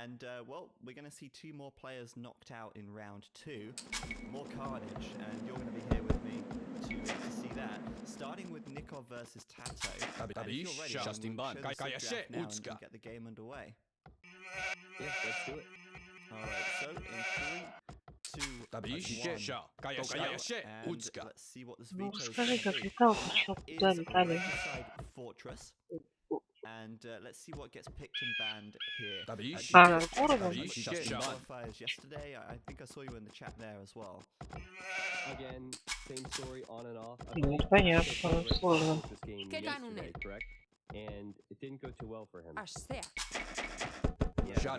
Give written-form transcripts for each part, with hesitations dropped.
And, well, we're going to see 2 more players knocked out in round 2. More carnage, and you're going to be here with me to see that. Starting with Nikov versus Tato. And if you're ready, we'll show the Civ draft now and get the game underway. Yeah, let's do it. Alright, so in 3, 2, 1, and let's see what this veto is Скажи, going to как be. летал, The почему map туда is летали? Regicide Fortress. And let's see what gets picked and banned here. А, уровень? Qualifiers yesterday. I think I saw you in the chat there as well. Again, same story on and off. Ну, понятно, сложно. This game yesterday, correct? And it didn't go too well for him. There were so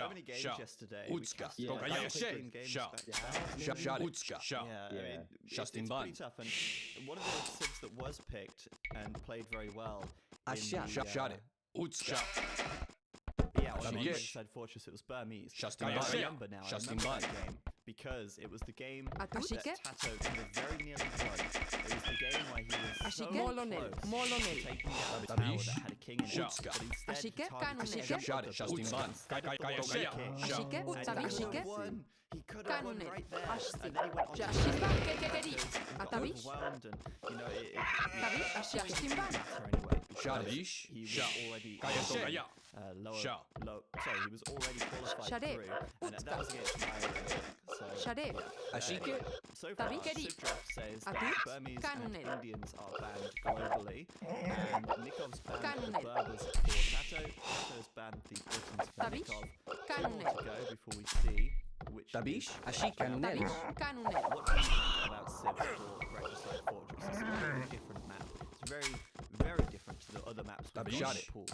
many games yesterday. We cast Yeah. games back. It's pretty tough. And one of the Civs that was picked and played very well on Regicide Fortress, it was Burmese. I remember now, I remember that game because it was the game that Tato could have very nearly won. It was the game where he was so close to taking down a tower that had a king in it, but instead he targeted the he could have won right there, and then he went on to got overwhelmed, and you know it anyway, because he was already he was already qualified through, and that was against Ireland. So far, Civ Draft says that Burmese and Indians are banned globally, and Nikov's banned the Berbers for Tato, Tato's banned the Britons for Nikov. 2 more to go before we see which What do you think about Civ for Regicide Fortress? It's a very different map. It's very, very different to the other maps we've got in the pool.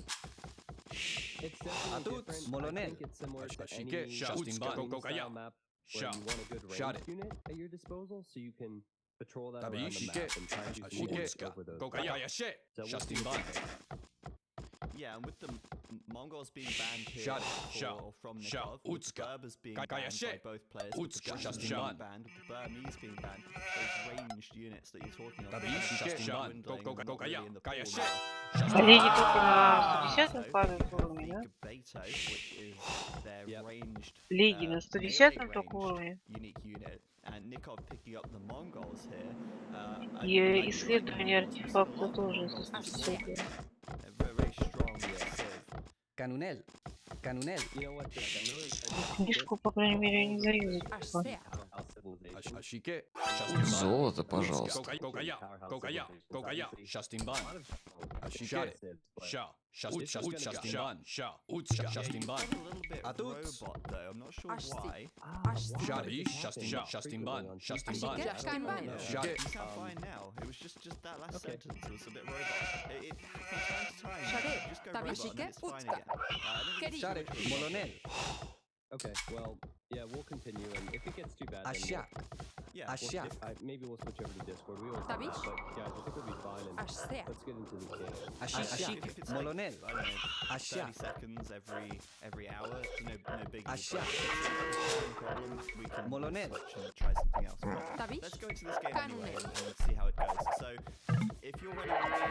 It's definitely different. I think it's similar to any style map where you want a good ranged unit at your disposal, so you can patrol that around the map and try and do units over those. Yeah, and with the Mongols being banned here from Nikov, with the Berbers being banned by both players, with the Russians being banned, with the Burmese being banned, those ranged units that you're talking about, dwindling, not really in the pool now. Они не только на 110 падают уровне, да? Which is their ranged, Лиги на 110 только уровне. unique unit, and Nikov picking up the Mongols here. И исследование артефакта тоже за 110. Very strong Civ. Canunel. You know what? Книжку, по крайней мере, не зарезать. Золото, пожалуйста. A little bit robot though, I'm not sure why. You can't find now. It was just that last sentence. It was a bit robot. From time to time, just go robot and then it's fine again. Okay, well, yeah, we'll continue, and if it gets too bad, then maybe we'll switch over to Discord. We always do that, but guys, I think we'll be fine, and let's get into the game. If it's like, I don't know, 30 seconds every hour, it's no big deal. Problem, we can switch and try something else. But let's go into this game anyway and see how it goes. So, if you're ready to begin,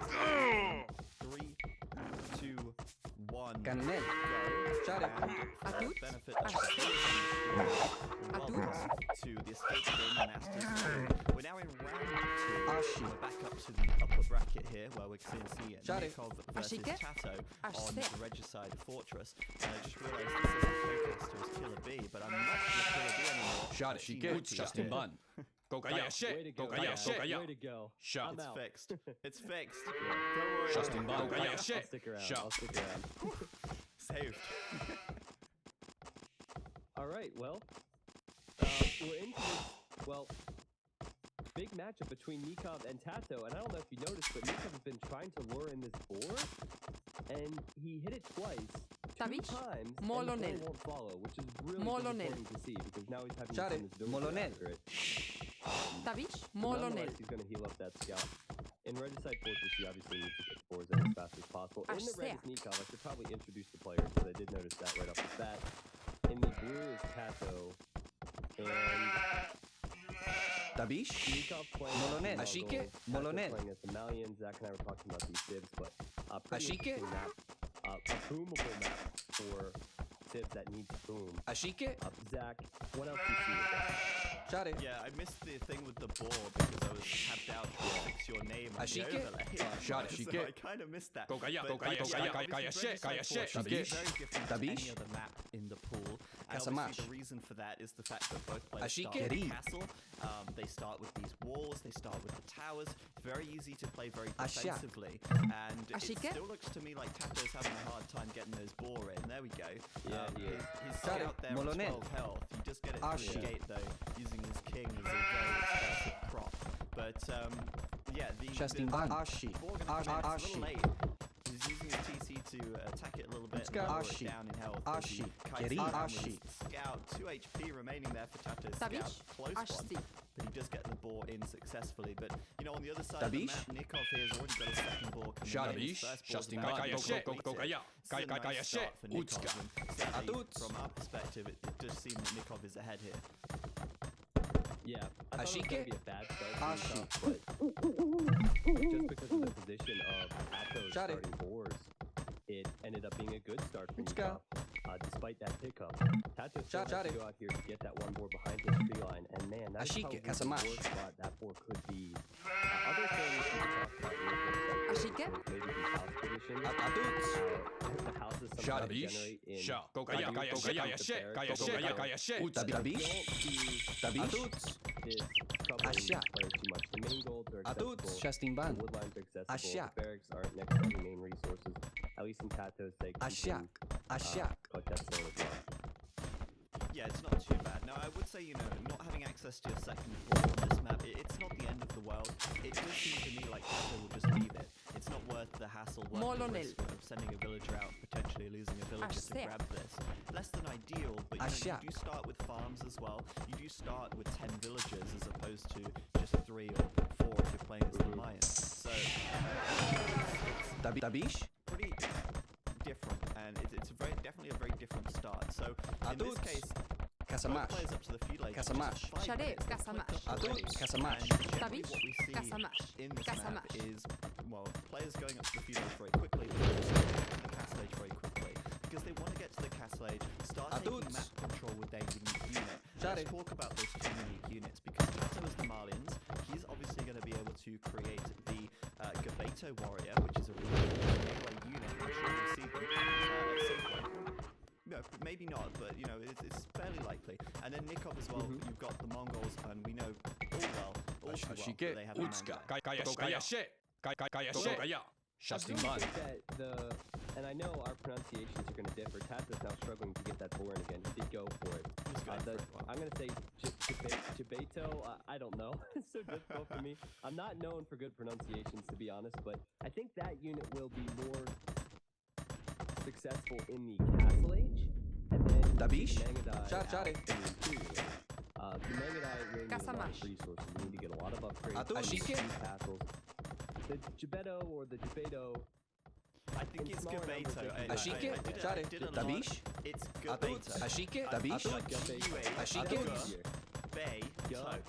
I'll count 3, 2, 1, go. And benefit welcome to the Escape Game Masters. We're now in round 2. We're back up to the upper bracket here where we're seeing Nikov versus Tato on Regicide Fortress. And I just realised this is a co-caster as Killer B, but I'm not Killer B anymore. Way to go. Way to go. It's fixed. It's fixed. Don't worry. I'll stick around. Saved. Alright, well, we're into this, big matchup between Nikov and Tato, and I don't know if you noticed, but Nikov has been trying to lure in this boar, and he hit it twice, 2 times, and the boar won't follow, which is really disappointing to see, because now he's having to send this village after it. Nonetheless, he's going to heal up that scout. In Regicide Fortress, you obviously need to get fours in as fast as possible. In the red is Nikov. I should probably introduce the players, because I did notice that right off the bat. In the blue is Tato, and Nikov playing playing as the Malian. Zach and I were talking about these civs, but pretty interesting map. boomable map for civs that need to boom. Ashike? Zach, what else do you see with that? Shot it. Yeah, I missed the thing with the ball because I was tapped out to fix your name on the Ashike? overlay. Shot it. So Ashike. I kind of missed that. Go Kaya, But go Kaya, yeah, go Kaya, obviously Kaya, very shit, Kaya, unfortunate. shit. It's Tabish. very different to Tabish. any other map in the pool. And Kasamash. obviously the reason for that is the fact that both players Ashike. start with the castle. They start with these walls. They start with the towers. It's very easy to play very Ashia. defensively. And it Ashike. still looks to me like Tato's having a hard time getting those ball in. There we go. Yeah, he is. He's Got it. out there with Molonel. 12 health. You just get it through Ashia. the gate though, using his king as a very expensive prop. But yeah, Justin Ban. Ashi. ball gonna come in, it's a Ashi. little late. He's using his TC to attack it a little bit Let's and go. lower Ashi. it down in health. Ashi. Keri Keri. Ashi. Ashi. Scout, 2 HP remaining there for Tato. Scout, Tabish. close Ashti. one. But he does get the ball in successfully. But, you know, on the other side of the Tabish. map, Nikov here has already got a second ball coming Shot in. His Tabish. first ball's Justin about Kaya to shit. complete Go it. Kaya. This is a nice Kaya start shit. for Nikov, Utska. and sadly, Atuts. from our perspective, it does seem that Nikov is ahead here. Yeah, I thought it was Ashike? going to be a bad start for Ashi. Nikov, but just because of the position of Tato's Shot it. starting boards, it ended up being a good start for Let's Nikov. go. Despite that pickup, Tato still Shot has to it. go out here to get that one board behind his tree line, and man, that's Ashike, probably the Kasamash. board spot that board could be. Other things we can talk about real quick, Ashike? maybe the house position. Atuts. The houses Shot sometimes Tabish. generate in. Shot. Go Kaya, Tabish, Kaya, go shit, Kaya, Kaya, shit, the Kaya, Bears, shit, go Kaya, shit. Don't Tabish. see Tabish. is troubling Ashia. these players too much. The main goals are Atuts. accessible. Justin The Ban. wood lines are accessible. Ashia. The barracks aren't next to any main resources. At least in Tato's sake, he Ashak. can, Ashak. put that stone as well. Yeah, it's not too bad. Now, I would say, you know, not having access to your second ball on this map, it's not the end of the world. It does seem to me like Tato will just leave it. It's not worth the hassle, worth the Molonel. risk of sending a villager out, potentially losing a villager to Ashia. grab this. Less than ideal, but you, know, Ashia. you do start with farms as well. You do start with 10 villagers as opposed to just 3 or 4 if you're playing as the Lions. So, Tabish. pretty different, and it's definitely a very different start. So, in this Atuts. case, both Kasamash. players up to the feed lane. Kasamash. Just 5 Shade, minutes, they've Kasamash. clicked up already. Atuts. Kasamash. And generally Tabish. what we see Kasamash. in this map Kasamash. is, well, players going up to the feed age very quickly, but also going to the castle age very quickly. Because they want to get to the castle age, start taking Atuts. map control with their unique unit. Shade. Let's talk about those 2 unique units, because Tato is the Malians, he's obviously going to be able to create the Gabeto warrior, which is a really melee unit. I'm sure we'll see them at some point. No, maybe not, but you know, it's fairly likely. And then Nikov as well, you've got the Mongols, and we know all too well that they have a Utska. Mongol. Kaya shit. Kaya shit. Kaya. Justin I Ban. do think that and I know our pronunciations are going to differ. Tato's now struggling to get that ball in again. He did go for it. He's going for it, wow. I'm going to say Jabeto. I don't know. It's so difficult for me. I'm not known for good pronunciations, to be honest, but I think that unit will be more successful in the Castle Age, and then Tabish. the Mangadai Shot out it. in the Imperial Age. The Mangadai really need a lot Kasamash. of resources. We need to get a lot of upgrades. Atuts. to these castles. The Jabeto or the Jabeto. I think it's smaller numbers, Gabeto. they can Ashike. I Shade. did a lot. Tabish. It's Atuts. Gabeto. Ashike. Tabish. Ashike. Gabeto.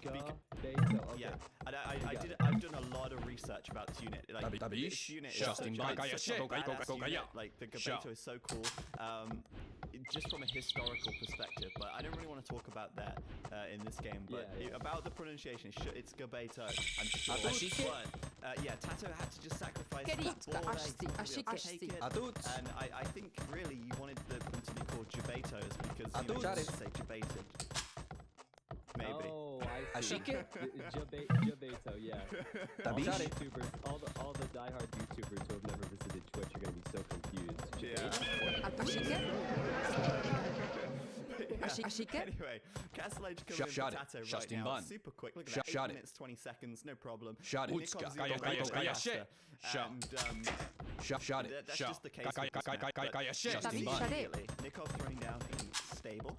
Gabeto. Okay. Yeah, and got it. I've done a lot of research about this unit. Like, Tabish. this unit is Justin such Ban. a Kaya shit. badass Go Kaya. unit. Like, the Shot. Gabeto is so cool. Just from a historical perspective, but I don't really want to talk about that in this game. But Yeah. about the pronunciation, it's Gabeto. I'm sure. Ashike. But, yeah, Tato had to just sacrifice Keri, that ball there. Ashti, He Ashike, wanted to take Ashti. it. Atuts. And I think really you wanted them to be called Jabetos because you know, Atuts. you say Jabeted. Maybe. Oh, I see. Ashike. Jabeto, yeah. All the Tabish. YouTubers, all the diehard YouTubers who have never visited Twitch are going to be so confused. Yeah. Ashike? Ashike? Anyway, Castle Age coming in Shot for it. Tato right Justin now. Ban. Super quick. Look at Shot that. 8 it. minutes, 20 seconds. No problem. Shot it. Nikov's Kaya, even Kaya, faster. Kaya, shit. Shot. And Shot it. that's Shot. just the case with this map. But Kaya shit. you Justin see Ban. Shade. immediately, Nikov throwing down a stable.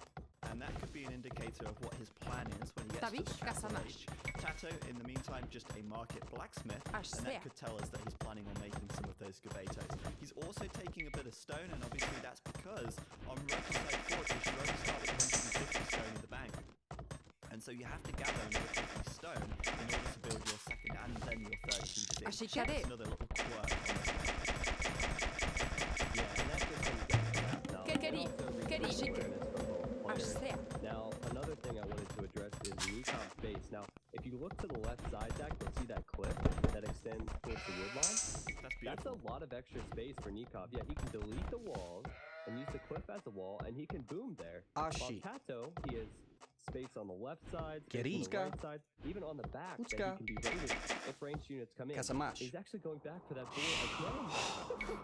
And that could be an indicator of what his plan is when he gets to Tabish, the Castle Kasamash. Age. Tato, in the meantime, just a market blacksmith, and Ashia. that could tell us that he's planning on making some of those Gabetos. He's also taking a bit of stone, and obviously that's because on Mercantile Fortress you only start with 150 stone in the bank. And so you have to gather another 50 stone in order to build your second and then your third PVC. Ashike. That's another little quirk on this map. That's a lot of extra space for Nikov. Yeah, he can delete the walls and use the cliff as a wall, and he can boom there. While Tato, he has space on the left side, space on the right side, even on the back that he can be raided if ranged units come in. He's actually going back for that door again.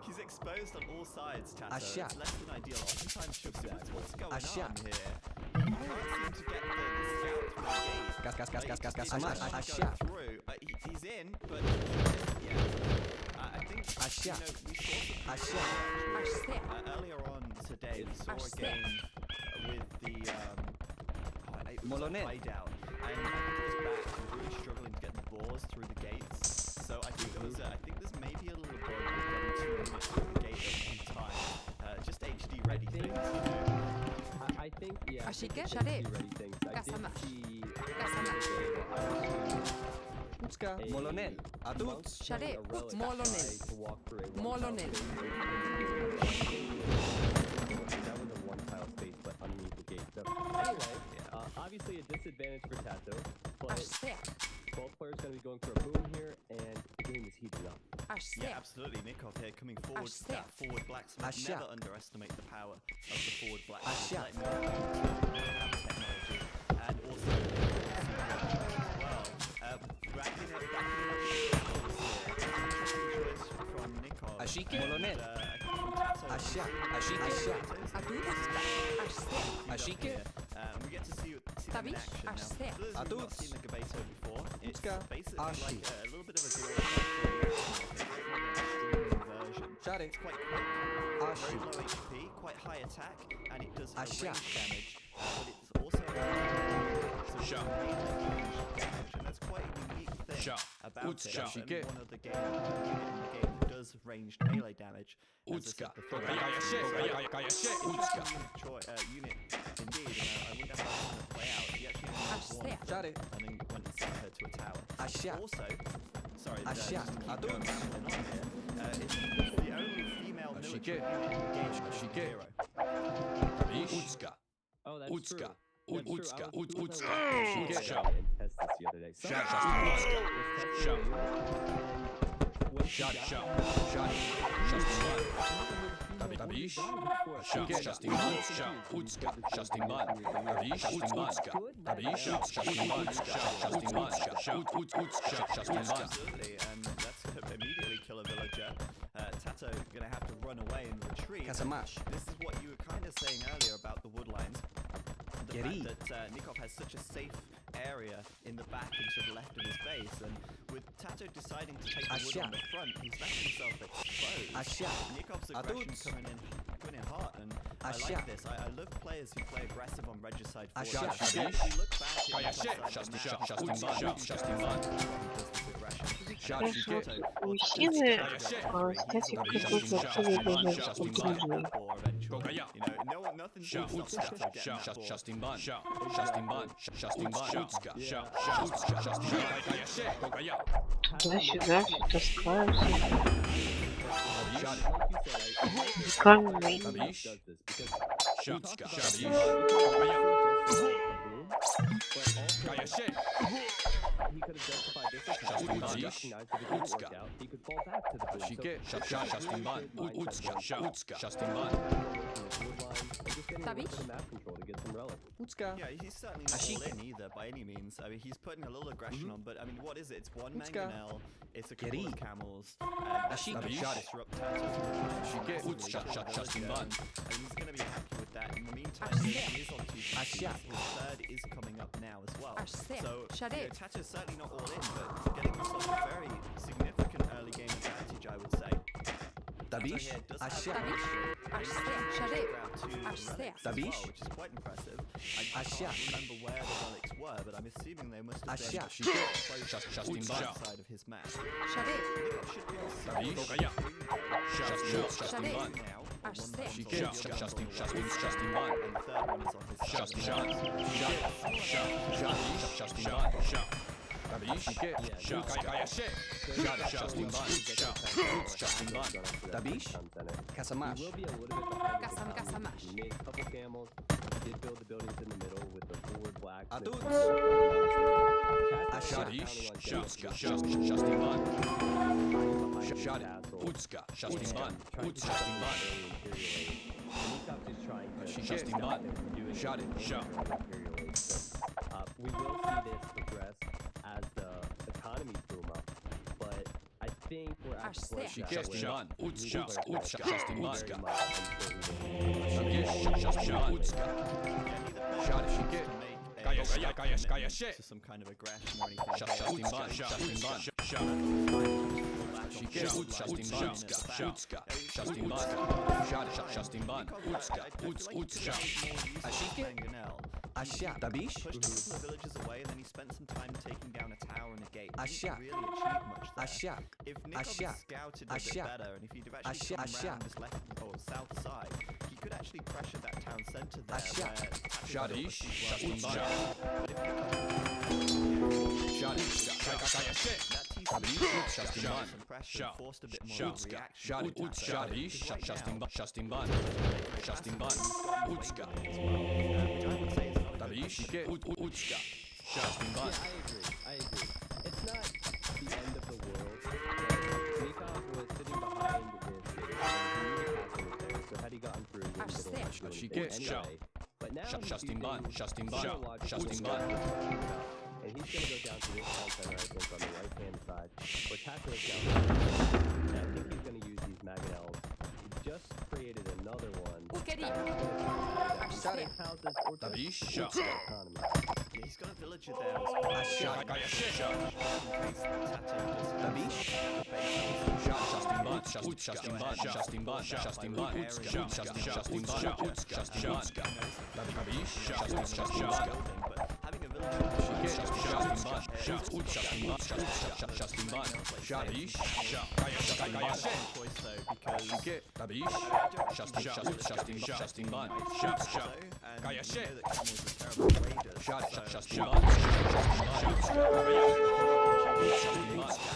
He's exposed on all sides, Tato. It's less than ideal. Oftentimes, what's going on here? He can't seem to get the scout through the gate. Through. He's in, but I think we saw earlier on today. We saw a game with the Molonel hideout, and I think it was back. He was really struggling to get the balls through the gates. So I think there's maybe a little bug with getting 2 units through the gate at one time. Just HD ready things. I think yeah. Así que, ready things. I did see. Molonel. Adult. Shade. Molonel. Molonel. That was a 1-tile space, but underneath the gate. So anyway, obviously a disadvantage for Tato, but both players going to be going for a boom here, and the game is heating up. Yeah, absolutely. Nikov here coming forward. That forward blacksmith. Never underestimate the power of the forward blacksmith. Technology, and also racking up from Nikov. Molonel. We get to see them in action now. For those who've not seen the Gabeto before, it's basically like a little bit of a version. It's quite quick, very low HP, quite high attack, and it does range damage, but it's also some melee damage, and that's quite a unique thing about it. And one of the game in the game that does ranged melee damage. As I said before, unit indeed, and I wonder how it's going to play out. He actually only has one, and then went and sent her to a tower. Also, sorry, just to keep going on here, it's the only female military unit in the game that's zero. Oh, that's true. Absolutely, and that's going to immediately kill a villager. Tato going to have to run away and retreat. This is what you were kind of saying earlier about the wood lines. The fact that Nikov has such a safe area in the back and to the left of his base, and with Tato deciding to take the wood on the front, he's left himself exposed. Nikov's aggression coming in hot, and I like this. I love players who play aggressive on regicide forward. If you look back at Мужчины, кстати, какой-то вообще удивительный. Туда-сюда все таскаются. Каменный. He could have justified this attack. He recognized that it didn't work out. He could fall back to the boom. Yeah, he's certainly not all in either by any means. I mean, he's putting a little aggression on, but I mean, what is it? It's one mangonel, it's a couple of camels, and that's enough to disrupt Tato's and he's going to be happy with that. In the meantime, he is on 2 pieces. His third is coming up now as well. So, Tato's certainly not all in, but getting himself a very significant early game advantage, I would say. Which is quite impressive. I can't remember where the relics were, but I'm assuming they must have been close to the side of his map. Kasamash. He made a couple camels. He did build the buildings in the middle with the forward black. Utska, Justin Bun, Utska, Justin Bun. Nikov's just trying to Justin Bun, shot it, shot. We will see this progress as the economies boom up, but I think we're at the point She now gets where Bun, Utska, Utska, Justin Bun. very much She gets Justin Bun, Utska. Shot it, she get. Kaya shit. To some kind of aggression or anything. Justin Bun, Justin Bun, shot. She gets Justin Bun, Utska, Justin Bun. Shot it, Justin Bun, Utska, Utska. Asha, Dabish? Pushed a couple of villages away, and then he spent some time taking down a tower and a gate. Asha. He didn't really achieve much there. Asha. If Nikov Asha. had scouted a bit Asha. better, and if he'd have actually come around this left or south side, he could actually pressure that town centre there. Asha. Shot Shadish, Justin Bun. That Justin Bun. pressure forced a bit more reaction. Shadish, Justin Bun, Justin Bun. Justin Bun, Utska. Dabish, Utska. Justin Bun. I agree. It's not the end of the world. Nikov was sitting behind this gate, and he knew the castle was there, so had he gotten through, he wouldn't have been able to do She anything gets shot. anyway. But now he's Justin Bun, using Justin Bun, psychological Justin stuff Bun. to figure it out. And he's going to go down to this town center, I think, on the right-hand side, where Tato is down there. And I think he's going to use these Mangonels. He just created another one. Shot houses or just Dabish, the shot. economy. Yeah, he's got a villager there as well. Dabish. Justin Bun, Justin Bun, Justin Bun, Justin Bun, Utska, Justin Bun, Justin Bun. Dabish, Justin Bun. But having a villager Justin Bun, Justin Bun, Justin Bun. Shadish, choice though, because Dabish, Justin Bun, Kaya shit. Shot, Justin Bun,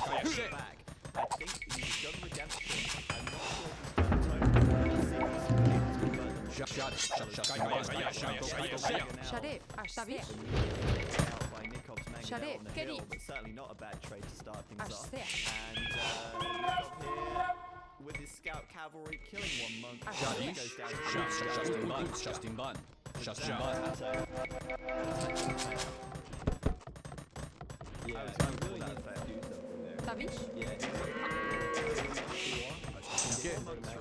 Kaya shit. I think he's done redemption. I'm not sure if he's done Shade, Keri. but certainly not a bad trade to start things off. And Nikov here with his scout cavalry killing one monk. Shadish, Goes down to Justin Bun, Justin Bun, Justin Bun. Yeah, I was he trying to really pull needs that to do something there. Dabish, Yeah,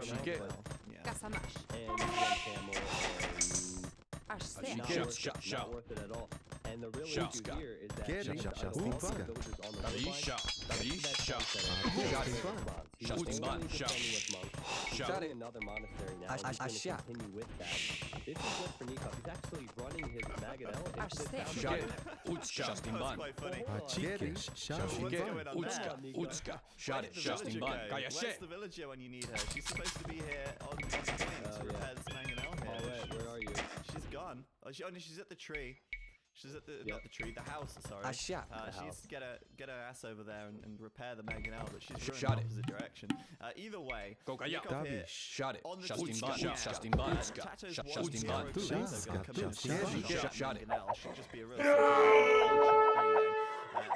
She get. Yeah. Kasamash, and one camel, and Ashse, not get- worth it, not worth it at all. And the real Shot. issue here is that Get the it. other Shot. villagers on the Dabish, line, Dabish, that shot. town center, Justin he's Bun. He's Justin only Bun. Shot. defending with monks. He's Shot. building another monastery now, and he's going to shot. continue with that. This is good for Nikov. He's actually running his Magadel into the Ashse. town Shot. center. Justin That's Bun. quite funny. Utska. Shot it, Where'd the Justin villager Bun. go? Kaya Where's shit. the villager when you need her? She's supposed to be here on point to repair this Mangonel here. Paulette, where are you? She's gone. Oh, no, she's at the tree. She's at the not the tree, the house. Sorry. Asha. She needs to get her ass over there and repair the Mangonel, but she's going Shot in it. the opposite direction. Either way, Kaya. Nikov here Shot it. on the Justin Utska Bun, camp. Justin Bun. Tato's Justin one Bun. zero chains are gonna come in and Shot it. Mangonel. Should just be a real simple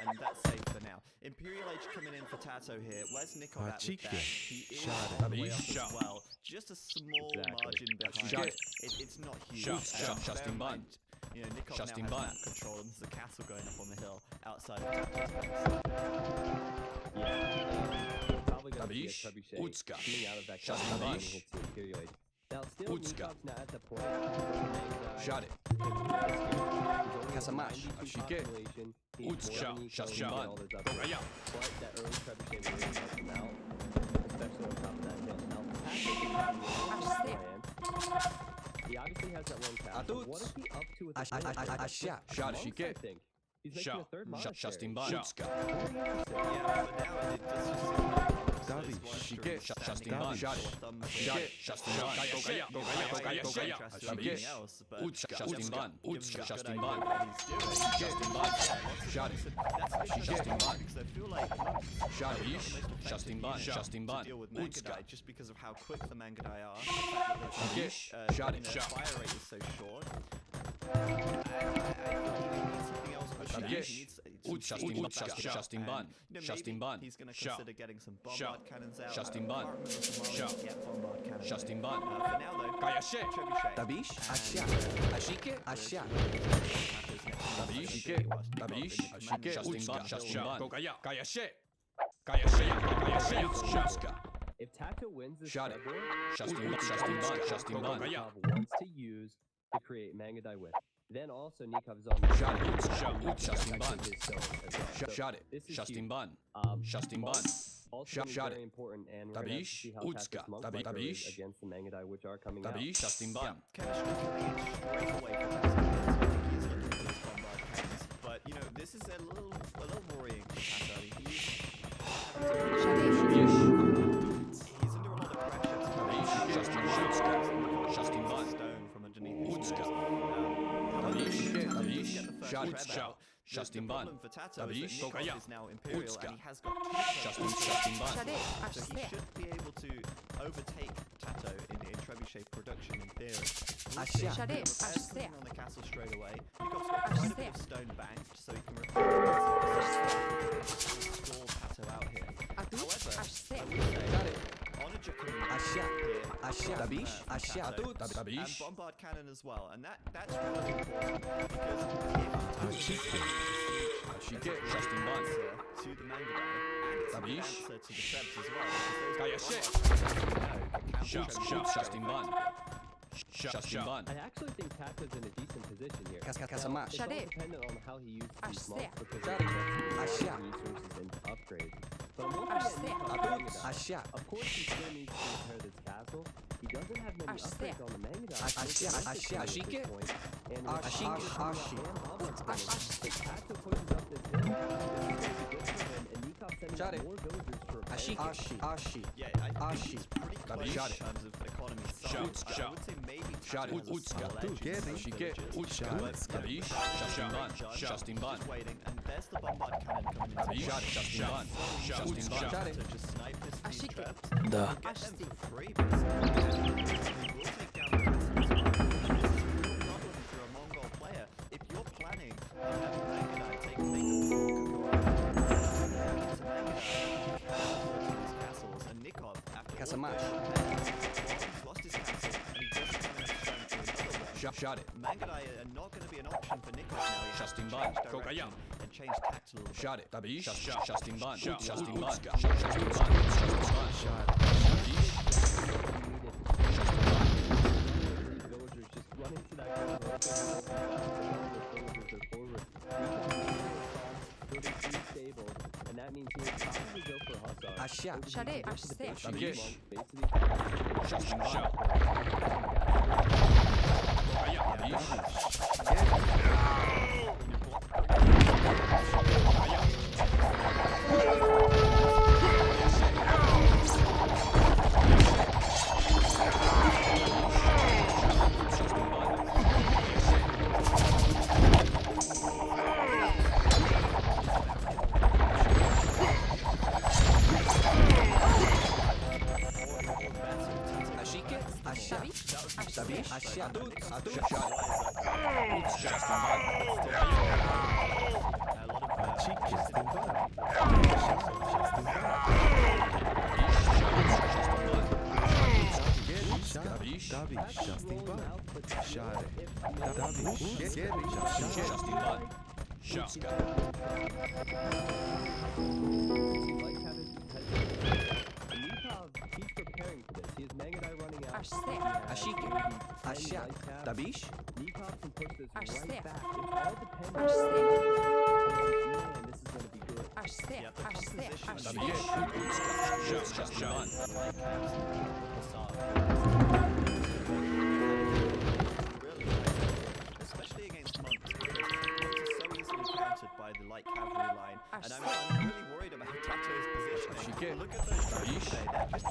and that's safe for now. Imperial Age coming in for Tato here. Where's Nikov at with that? He is all the way up as well. Just a small margin behind. Shot it. It's not huge. Shot. Bear Justin in Bun. mind, you know, Nikov Justin now has Bun. map control and there's a castle going up on the hill outside of Tato's base. Yeah, probably going to see a Dabish, trebuchet Utska. coming out of that Shot. castle when he Dabish. hits the Imperial Age. Now, still, Utska. Nikov's not at the point where the Magi Shot it. Kasamash. She get. Utska. Justin Bun. Kaya. But that early trebuchet really helped him out, especially on top of that hill. Now, Patrick is having a plan. He obviously has that one castle. What is he up to with the Asha. Shot it. She monks, I get. think. He's making a Shot. third monastery. Justin Bun. Utska. Yeah, but now it does just seem like She get. Justin Bun. Shot it. Shot it. Justin Bun. Kaya. everything else, but Utska. Justin Bun. Utska. Justin Bun. Bun. Justin Bun. Shot it. That's Justin Bun. because I feel like monks Shot are it. the most effective Justin Bun. user Justin to Bun. deal with Utska. Mangadai just because of how quick the Mangadai are. Shot it. The Shot. fire rate is so short. I feel he needs something else pushing. He needs Justin Bun. Justin Bun. He's going to consider getting some bombard cannons out. Justin Bun. Get bombard cannons. Justin Bun. For now though, Kayashi. trebuchet. Tabish, Asha, Ashike, Asha. Tabish. Tabish. Justin Bun. Justin Bun. Kayashi. Kayashi. Kayashi. If Tato wins this Shot it. spread war, Justin Bun. Justin Bun. Justin Bun. Nikov wants to use to create Mangadai with. Then also Nikov's on the Shot it. Justin Bun. Shot it. This is Justin huge. Bun. Justin Bun. Also Shot very it. important, and we're going to have to Tabish. see how Utska. Tato's monk micro is Tabish. against the Mangadai, which are coming out. Tabish. Justin Bun. Chemistry can be straight away for Tato. He's looking for these bombard cannons. But, you know, this is a little worrying for Tato. He's under a lot of pressure. Justin Bun. Stone from underneath his Utska. nose. Shot it. Justin Bun. The problem for Tato Tabish. is that Nikov is now Imperial Utska. and he has got Justin Bun. so he should be able to overtake Tato in trebuchet production in theory. Asha. Repairs coming on the castle straight away. Nikov's got quite a bit of stone banked, so he can repair stall Tato out here. However, I would say on a Jakun Asha. here, Asha. Tabish, Asha. Tato, and Tabish. bombard cannon as well, and that's really important because if Ashike. Justin Bun. to the Mangadai, and it's an Tabish. answer to the Trebs as well. Kayashi. Justin Bun. Justin Bun. I actually think Tato's in a decent position here. Kasamash. It's all dependent on how he uses these monks because Shut he it. invests Asha. resources into upgrades. But I'm looking at Nikov's Mangadai. Asha. Of course, he still needs to repair this castle. He doesn't have many upgrades on the Mangadai. Asha, Asha, Ashike. And Ashike. Ashike. If Tato pushes up this hill, this is going to be good for him, and Nikov sending Shot it. more villagers for repair. Ashike. Ashi. yeah, I think he's pretty close in Shot it. terms of economy size. Shot. I would say maybe Shot Tato it. has a Utska. small edge in Get some it. Ashike. villages. Utska. But, Tabish. Justin Bun. Justin Bun. Just waiting, and there's the bombard cannon coming into Tabish. Justin Bun. Justin Bun. Shot it. to just snipe this Ashike. Trebs. Da. Get them for free, basically. He will take down the castle. This is a real problem if you're a Mongol player. If you're planning on having Mangadai take control of your castles, and Nikov, after all Kasamash. he's lost his castle, and he doesn't have enough stone for another one. Shot it. Mangadai are not going to be an option for Nikov now. He has Justin to Bun. change Kokaya. direction and change tact a little bit. Shot it. Tabish. Justin Bun. Justin Bun. Justin Bun. Justin Bun. These villagers just run into that castle. Villagers are forward. Building 3 stables, and that means he will probably go for Hussar. Asha. Shade, Asha. Tabish. Basically, Justin Bun. Tabish. Ashike. Asha. Tabish. Asha. Justin Bun. Tabish. Justin Bun. Shot it. Justin Bun. Shotgun. like having Nikov, he's preparing for this. He has Mangadai running out. Ashike. Asha. Tabish. Nikov can push this right Ashke. back. It all depends on Ashke. man, this is going to be good. Yeah, the composition Tabish. Justin Bun. especially against monks, because monks are so easily countered by the light cavalry line, and I'm really worried about Tato's positioning. Ashike. Look at those Tabish. they're just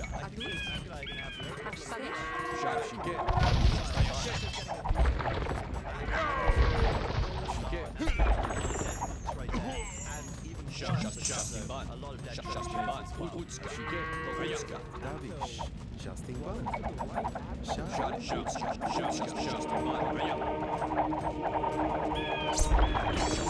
I think this Mangadai can have no problem. Shotgun. Right there, and even Justin Bun. a lot of dead Justin Bun. Utska. Kokaya. Tabish. Justin Bun. Justin Bun. Kokaya.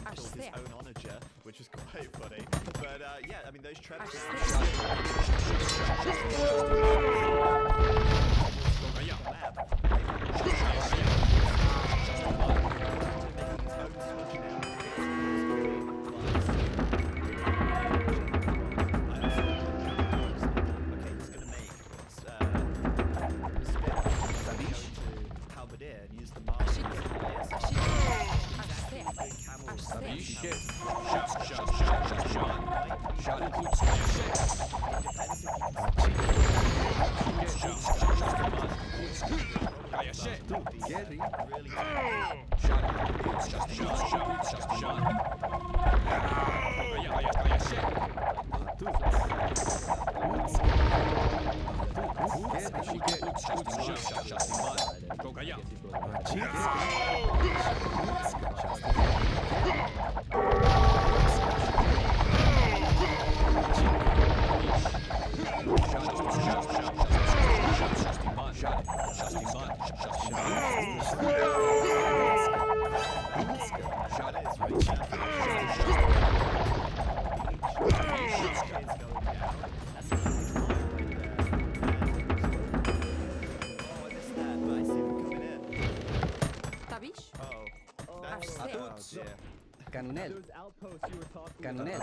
killed his own onager, which was quite funny. But yeah, I mean those treads. Canonel. Those outposts you were talking about. Canonel.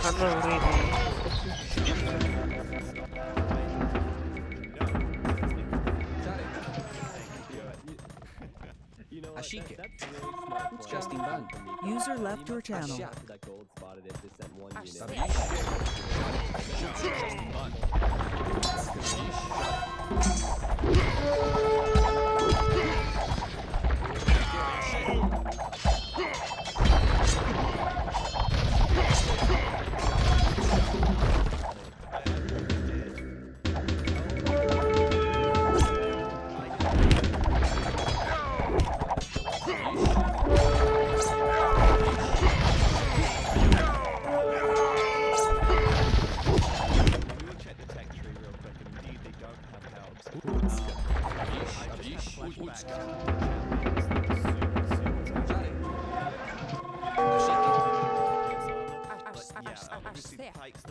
Оно время. Ashike. Justin Ban. User left your channel. That gold spotted it, just sent one unit. Justin Ban.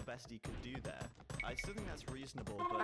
best he could do there. I still think that's reasonable, but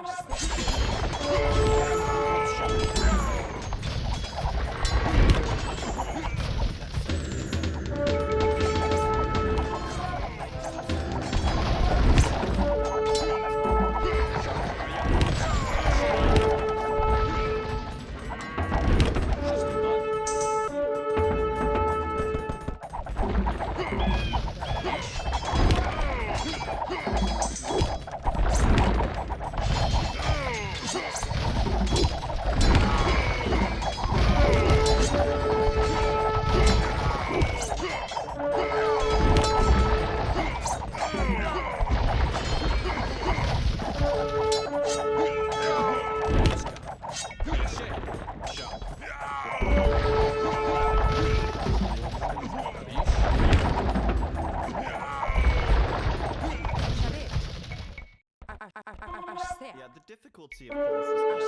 yeah, the difficulty, of course, is that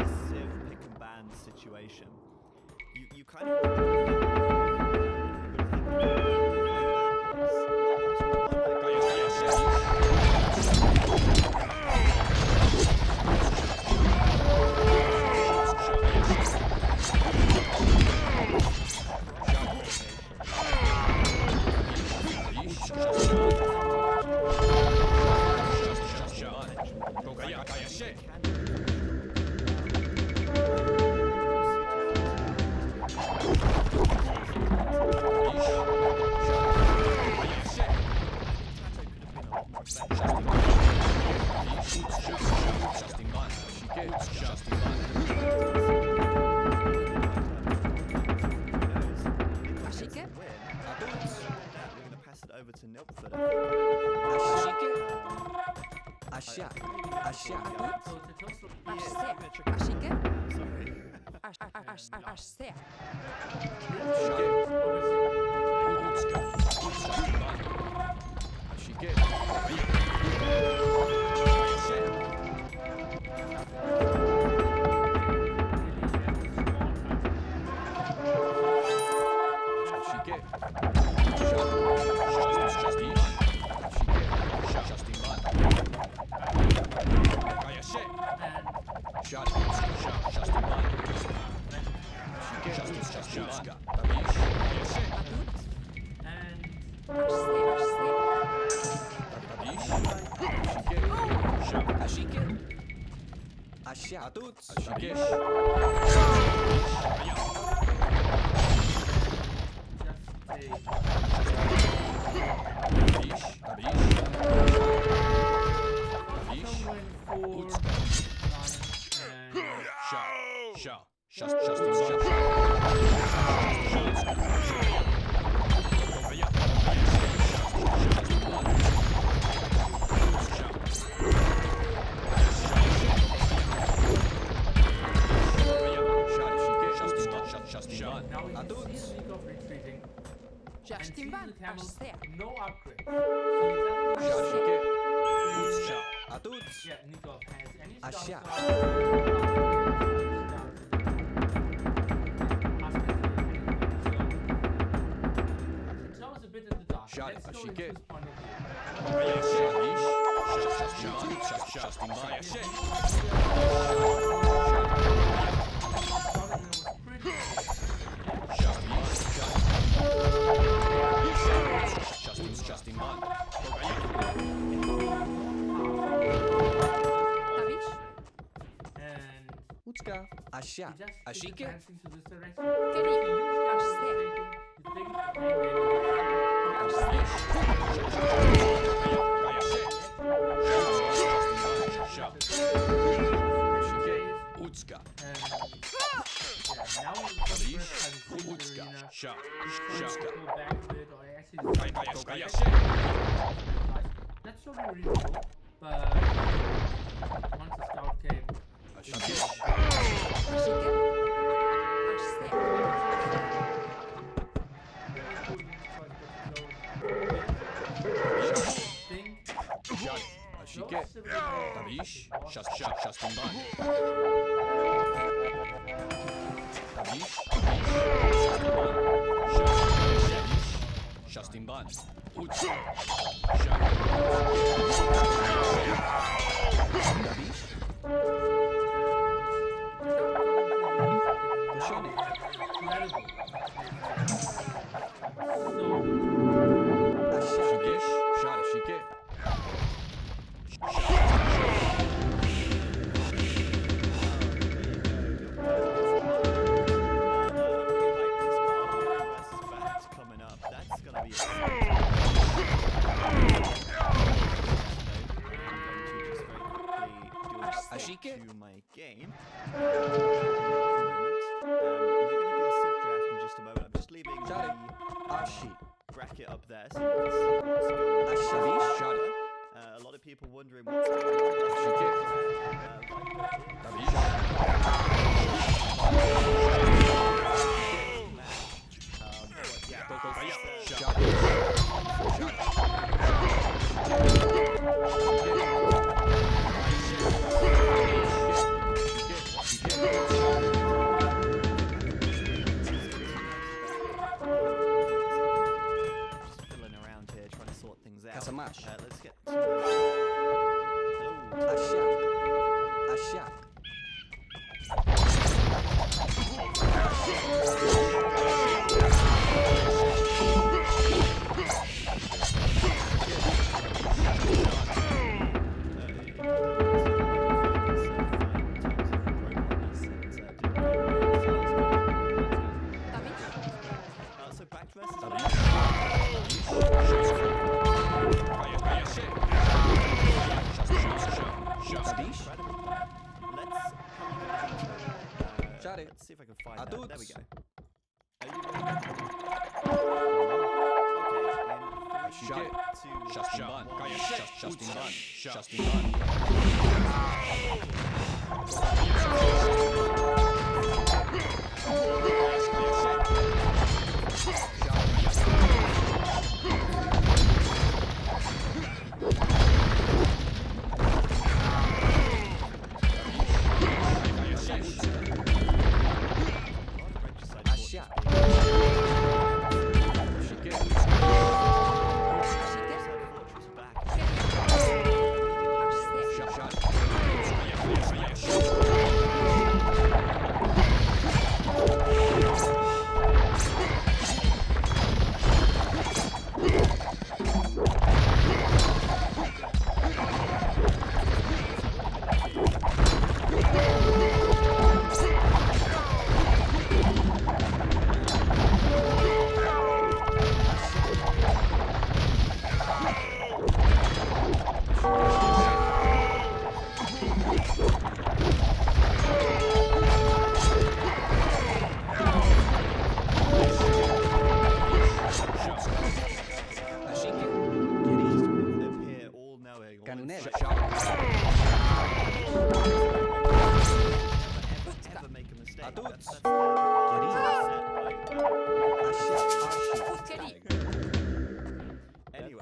a civ pick and ban situation. You kind of no upgrade. Yeah, Nikov has any so was a bit in the dark. Let's go into his point Asha. Ashike. Utska. That's so really cool, but once the scout came, Justin Bun. To my game. We're going to do a sieve draft in just a moment. I'm just leaving the bracket up there so you can see what's going on. A lot of people wondering what's going let's get to let's see if I can find that. There we go. Are you ready? Okay,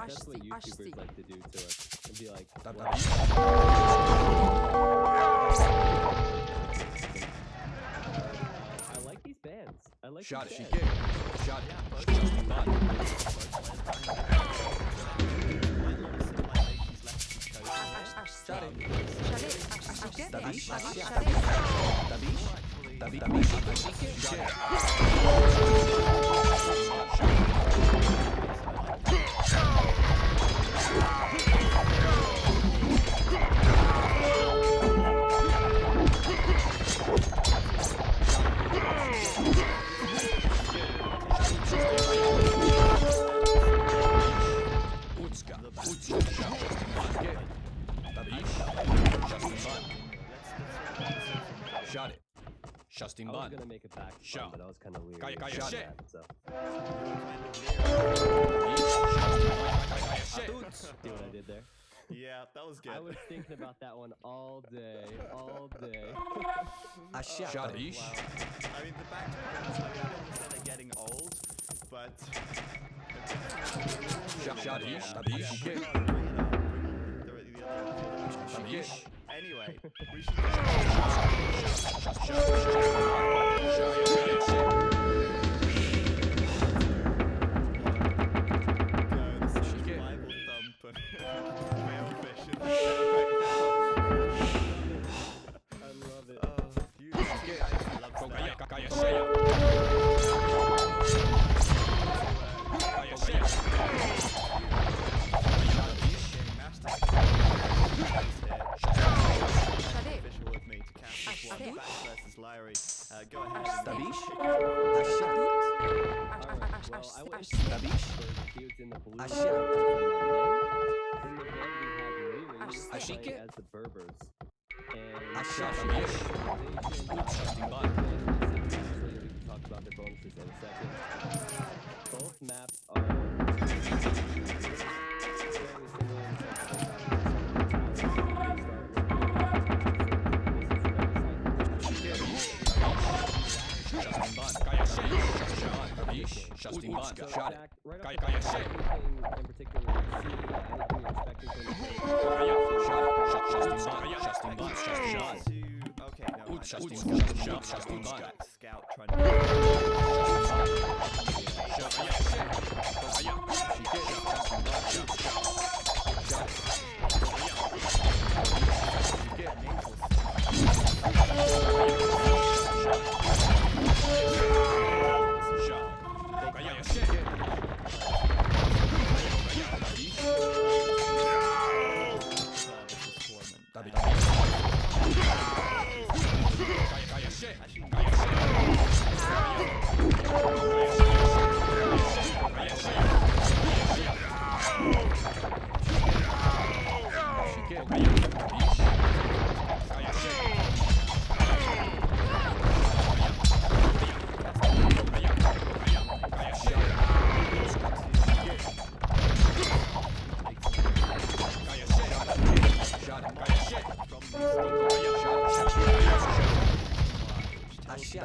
That's what YouTubers like to do to us. And be like, I like these bands. I like Shot these it, bands. Shot it. Shot it. Justin I was Bun. gonna make it back Shot. but I was kind of leery. Kaya, about shit. that, so. See what I did there? Yeah, that was good. I was thinking about that one all day, all day. Shot it. Wow. I mean, the back to I don't want to say they're getting old, but... Shot it. Anyway, we should... Bible thumper. I went Ash- he was in the blue. Ash- In the red, we have Leary Ash- playing as the Berbers. And Ash- Justin Bun. We can talk about their bonuses in a second. Both maps are fairly similar in the sense Justin Bun, so shot it. Jack, right off Kaya- the Kaya bat, shit. anything in particular you see, anything you're expecting from the game? Justin Bun, Justin Bun, Justin Bun. Okay, no, right. Justin That's Bun, what Justin Bun. Scout trying to.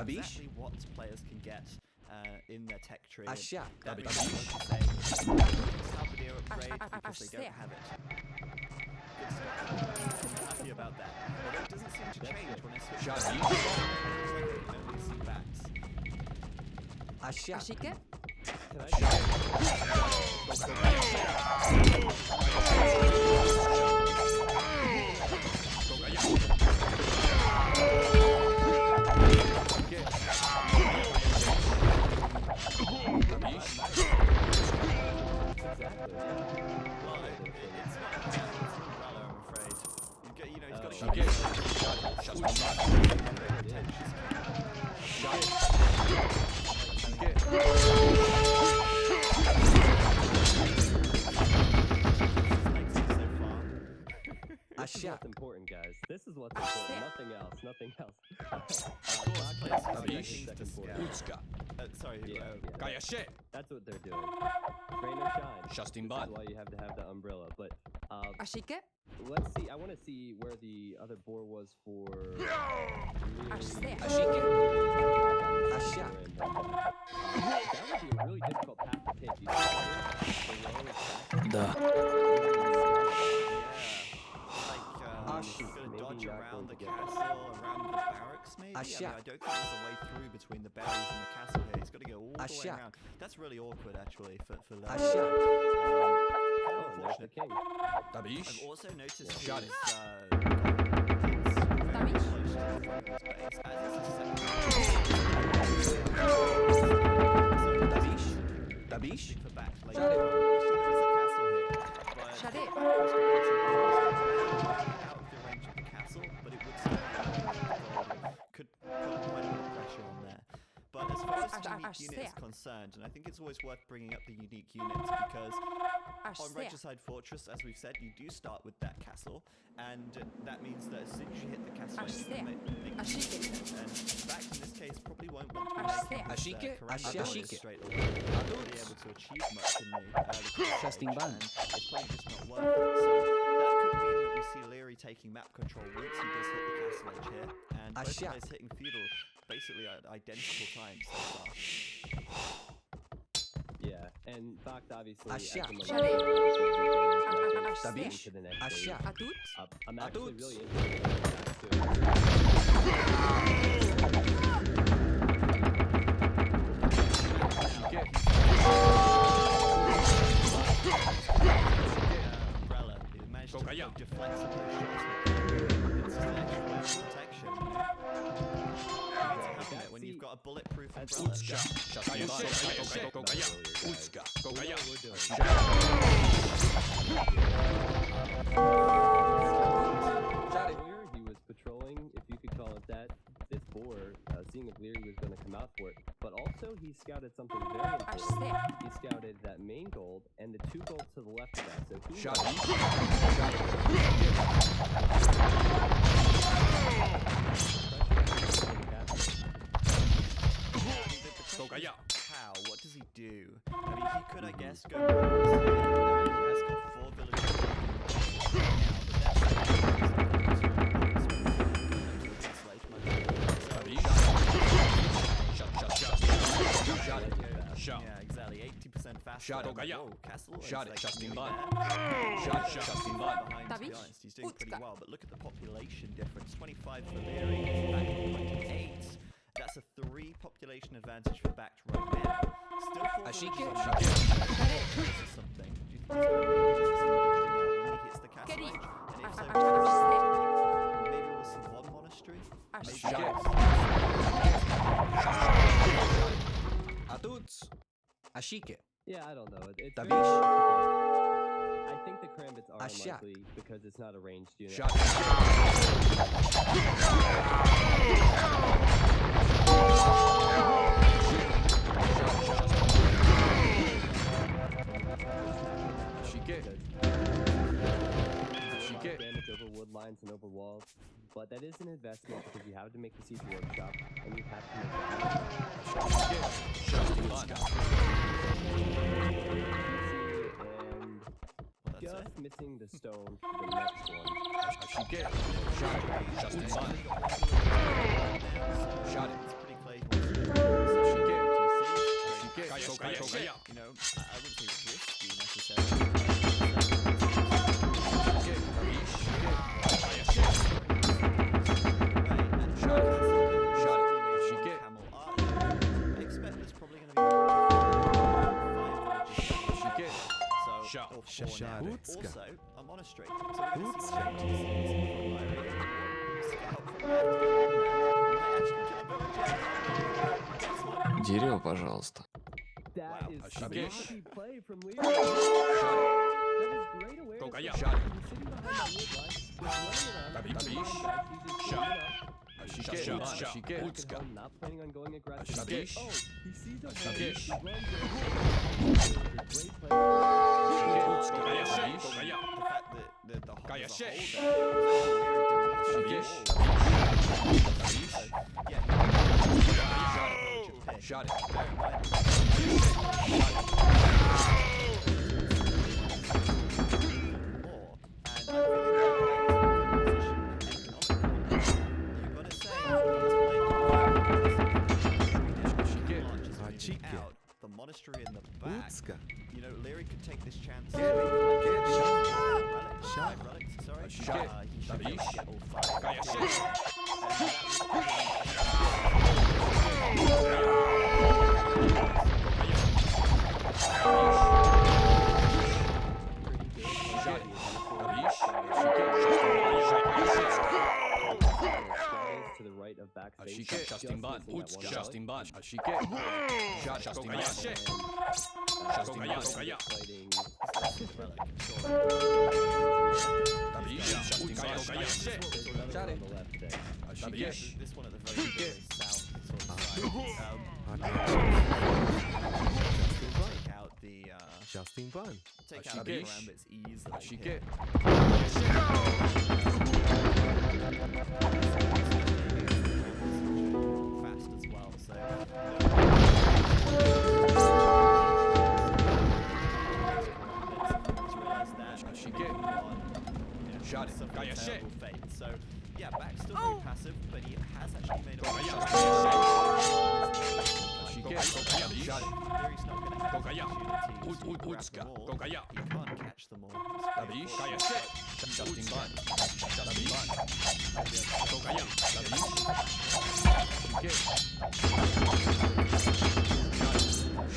Exactly what players can get in their tech tree. That means, like you say, it's Salvador upgrade because they don't have it. Good stuff. I'm happy about that. Although it doesn't seem to change when I switch to only see bats. Ashike? This is what's important, guys. This is what's important. Nothing else. Nothing else. Sorry. That's what they're doing. Rain or shine. Justin This Bun. is why you have to have the umbrella. But Ashike? let's see. I want to see where the other boar was for. Ashike? That would be a really difficult path to take. You Да. He's gonna dodge around the castle, around the barracks maybe? I don't think there's a way through between the berries and the castle here. He's got to go all the way around. That's really awkward actually for Larry. Kind of unfortunate. king. I've also noticed Shot his, it. very close to the front of his base, as is his second. For back later on. We see there is a castle here, but Shut it. out of the range of the castle, but it would still could put quite a bit of pressure on there. But as far as the unique unit is concerned, and I think it's always worth bringing up the unique units because on Regicide Fortress, as we've said, you do start with that castle, and that means that as soon as you hit the castle, you can make and back in this case probably won't want to make straight away. Not really able to achieve much in the Justin Bun. it's probably just not worth it. So that could mean that we see Leary taking map control once he does hit the castle edge here, and both players hitting feudal basically at identical times so far. Yeah, and Fox obviously. Ashia. at the Shut it. Tabish. To the next Ashia. phase. Atut? I'm actually Atut. really interested in Umbrella, he managed to deflect some of those shots with it's an extra layer of protection. When you've got a bulletproof umbrella. earlier, he was patrolling, if you could call it that, this boar, seeing if Leary was going to come out for it. But also he scouted something very important. He scouted that main gold and the 2 golds to the left of that. So he How? What does he do? I mean, he could, I guess, go. He has got 4 villages Shot. Yeah, exactly. 80% faster. Shot. Whoa, Castle. Shot it, Like, Justin really Bun. bad. Shot, Justin Bun. Behind, to be Tabii. honest. He's doing pretty Utka. well, but look at the population difference. 25 for Leary, back to 28. That's a 3 population advantage for backed right now. Still 4 Ashike. villages on this is something. Do you think he's going to be this military now when he hits the castle Keri. age? And if so, maybe we'll see 1 monastery? Maybe Atuts. Ashike. Yeah, I don't know. It's Tabii. very complicated. I think the Karambits are Ashak. unlikely because it's not a ranged unit. Shot. Damage over wood lines and over walls, but that is an investment because you have to make the siege workshop and you have to make and just missing the stone for the next one. Shot it. It's pretty playful. You know, I wouldn't say risky necessarily. Also, a monastery. So we're going to see changes from Дерево, пожалуйста. That is Okay. sloppy play from Leary. That is great awareness. Go, Kaya. He was sitting behind that wood line, just running around. Tabii. He's just cleaning up. Ashike. Back at home, not planning on going aggressive. Tabii. Oh, he sees a hole. Tabii. He runs in. It's a great play. the fact that Kaya there's a shake. hole there. Shot it. Out the monastery in the back. You know, Leary could take this chance. Relics. Sorry. He should Tabii. be able to get all 5. Kaya shake. To the right of back space. Ashike. Justin Bun. Justin Bun. Ashike. Shot. Justin Bun. Justin Bun. Fighting. Tabii. Justin Bun. Shot on the left there. Ashike. This one at the very south sort of side. Take out the Justin Bun. take out the Ashike. Karambits easily. Ashike. Fast as well, so Shot it. Kaya shake. So yeah, back's still very passive, but he has actually made a Ashike. Shot it. Leary's not going to have Kaya. opportunities to grab Utska. them all. Kaya. He can't catch them all. Tabii. Kaya shake. Justin Bun. Justin Bun. Kaya. Tabii. Ashike.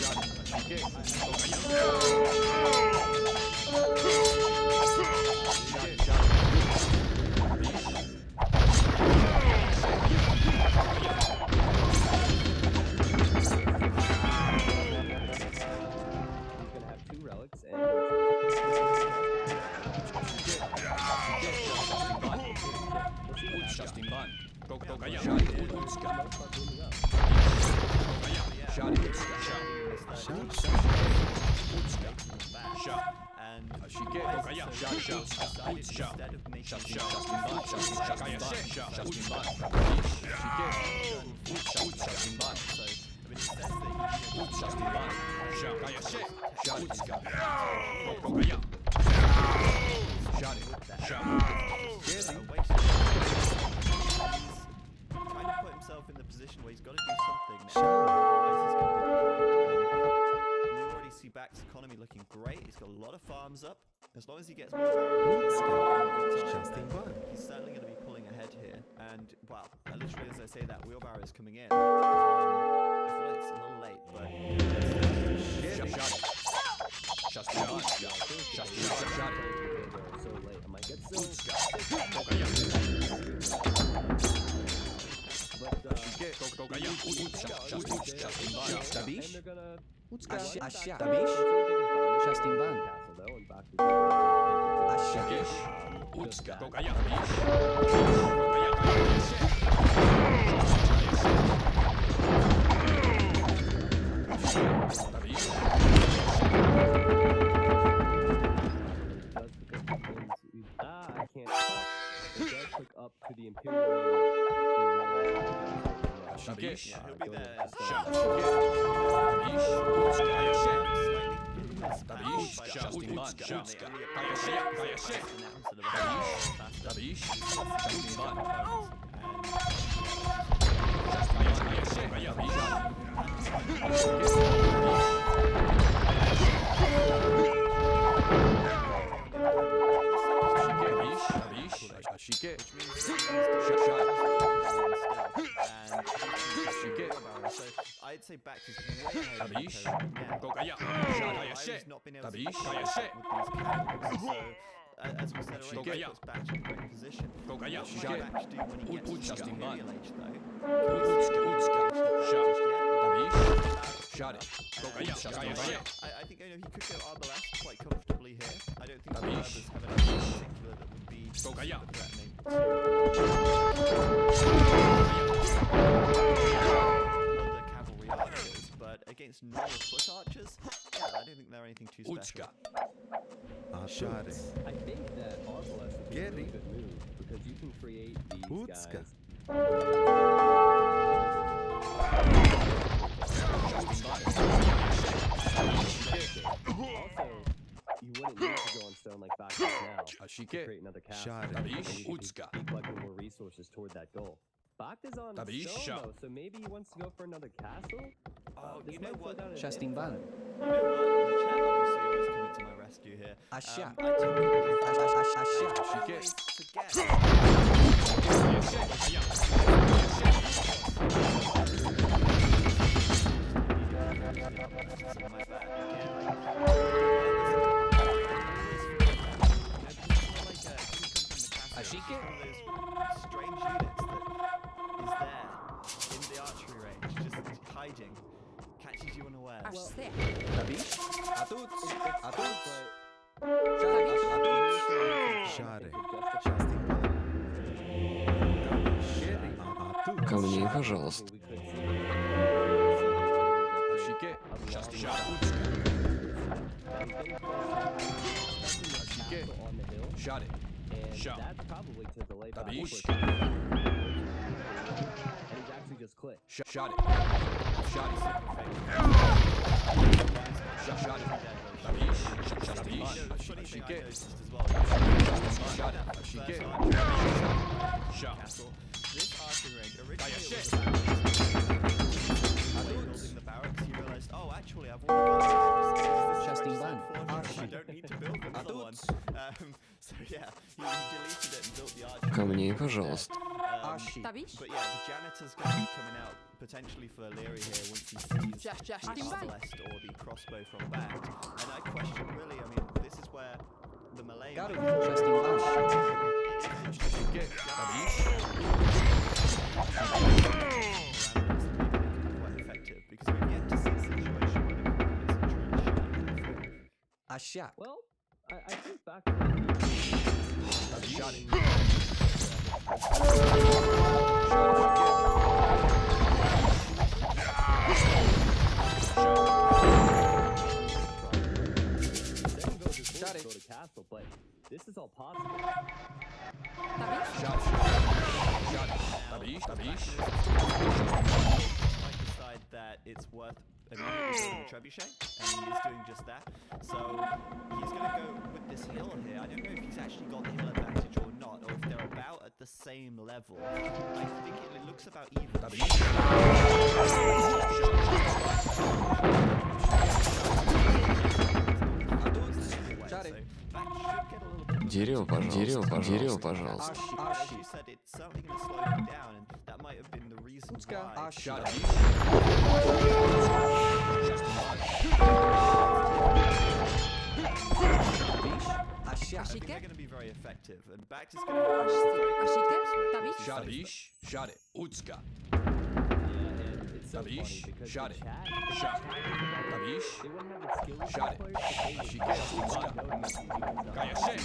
Shot it. He's gonna have 2 relics and Justin Bun. Go, Kaya. Shot. And Ashike, Kokaya, instead of making Justin Ban, so I mean it says that trying to put himself in the position where he's got to do something now. Otherwise he's going to be behind. We already see Back's economy looking great. He's got a lot of farms up. As long as he gets more he's certainly going to be pulling ahead here. And, well, literally as I say that, Wheelbarrow is coming in. I feel like it's a little late, but... I can't talk. It does click up to the Imperial. He'll be there. So I'd say Back is way ahead of He's not been able to with these cannons. So as we said already, it puts Back in a great position. What Back do when he gets to the Imperial Age though? I think he could go Arbalest quite comfortably here. I don't think the others have anything in particular that would be super threatening to other cavalry archers, but against normal foot archers, yeah, I don't think they're anything too special. I think that Arbalest would be a really good move because you can create these guys. Also, you wouldn't need to go on stone like back now to create another castle. And you could be collecting more resources toward that goal. Bach is on stone though, so maybe he wants to go for another castle? You know what? Justin Ban. You know what? The chat obviously always coming to my rescue here. I Ashike? Strange units that is there in the archery range, just hiding, catches you unaware. Ко мне, пожалуйста. Shot it. Shot. That's probably to delay back. And he's actually just clicked. Shot it. Shot it. Shot it. This archery range originally was building the barracks. You realized, oh, actually, I've already got this I don't need to build another one. So yeah, he deleted it and built the archery. Ко мне, пожалуйста. But yeah, the janitor's going to be coming out potentially for Leary here once he sees the Arbalest or the crossbow from Back. And I question really, I mean, this is where the Malay quite effective because we've yet to see a situation where the combatants are truly Well, I think back Shot it. Shot it. this is all possible. Tabish, tabish. Might decide that it's worth immediately building a trebuchet, and he is doing just that. So he's going to go with this hill here. I don't know if he's actually got the hill advantage or not, or if they're about at the same level. I think it looks about even. Дерево, пожалуйста. Дерево, пожалуйста. Дерево, пожалуйста. As you said, it's certainly going to slow him down, and that might have been the reason why. I think they're going to be very effective, and back to going to Tabish, shade, Utska. It's so Tabish, funny because shade, the chat, shade. Tabish, they wouldn't have the skills shade. Ashike, Utska. Kayashe.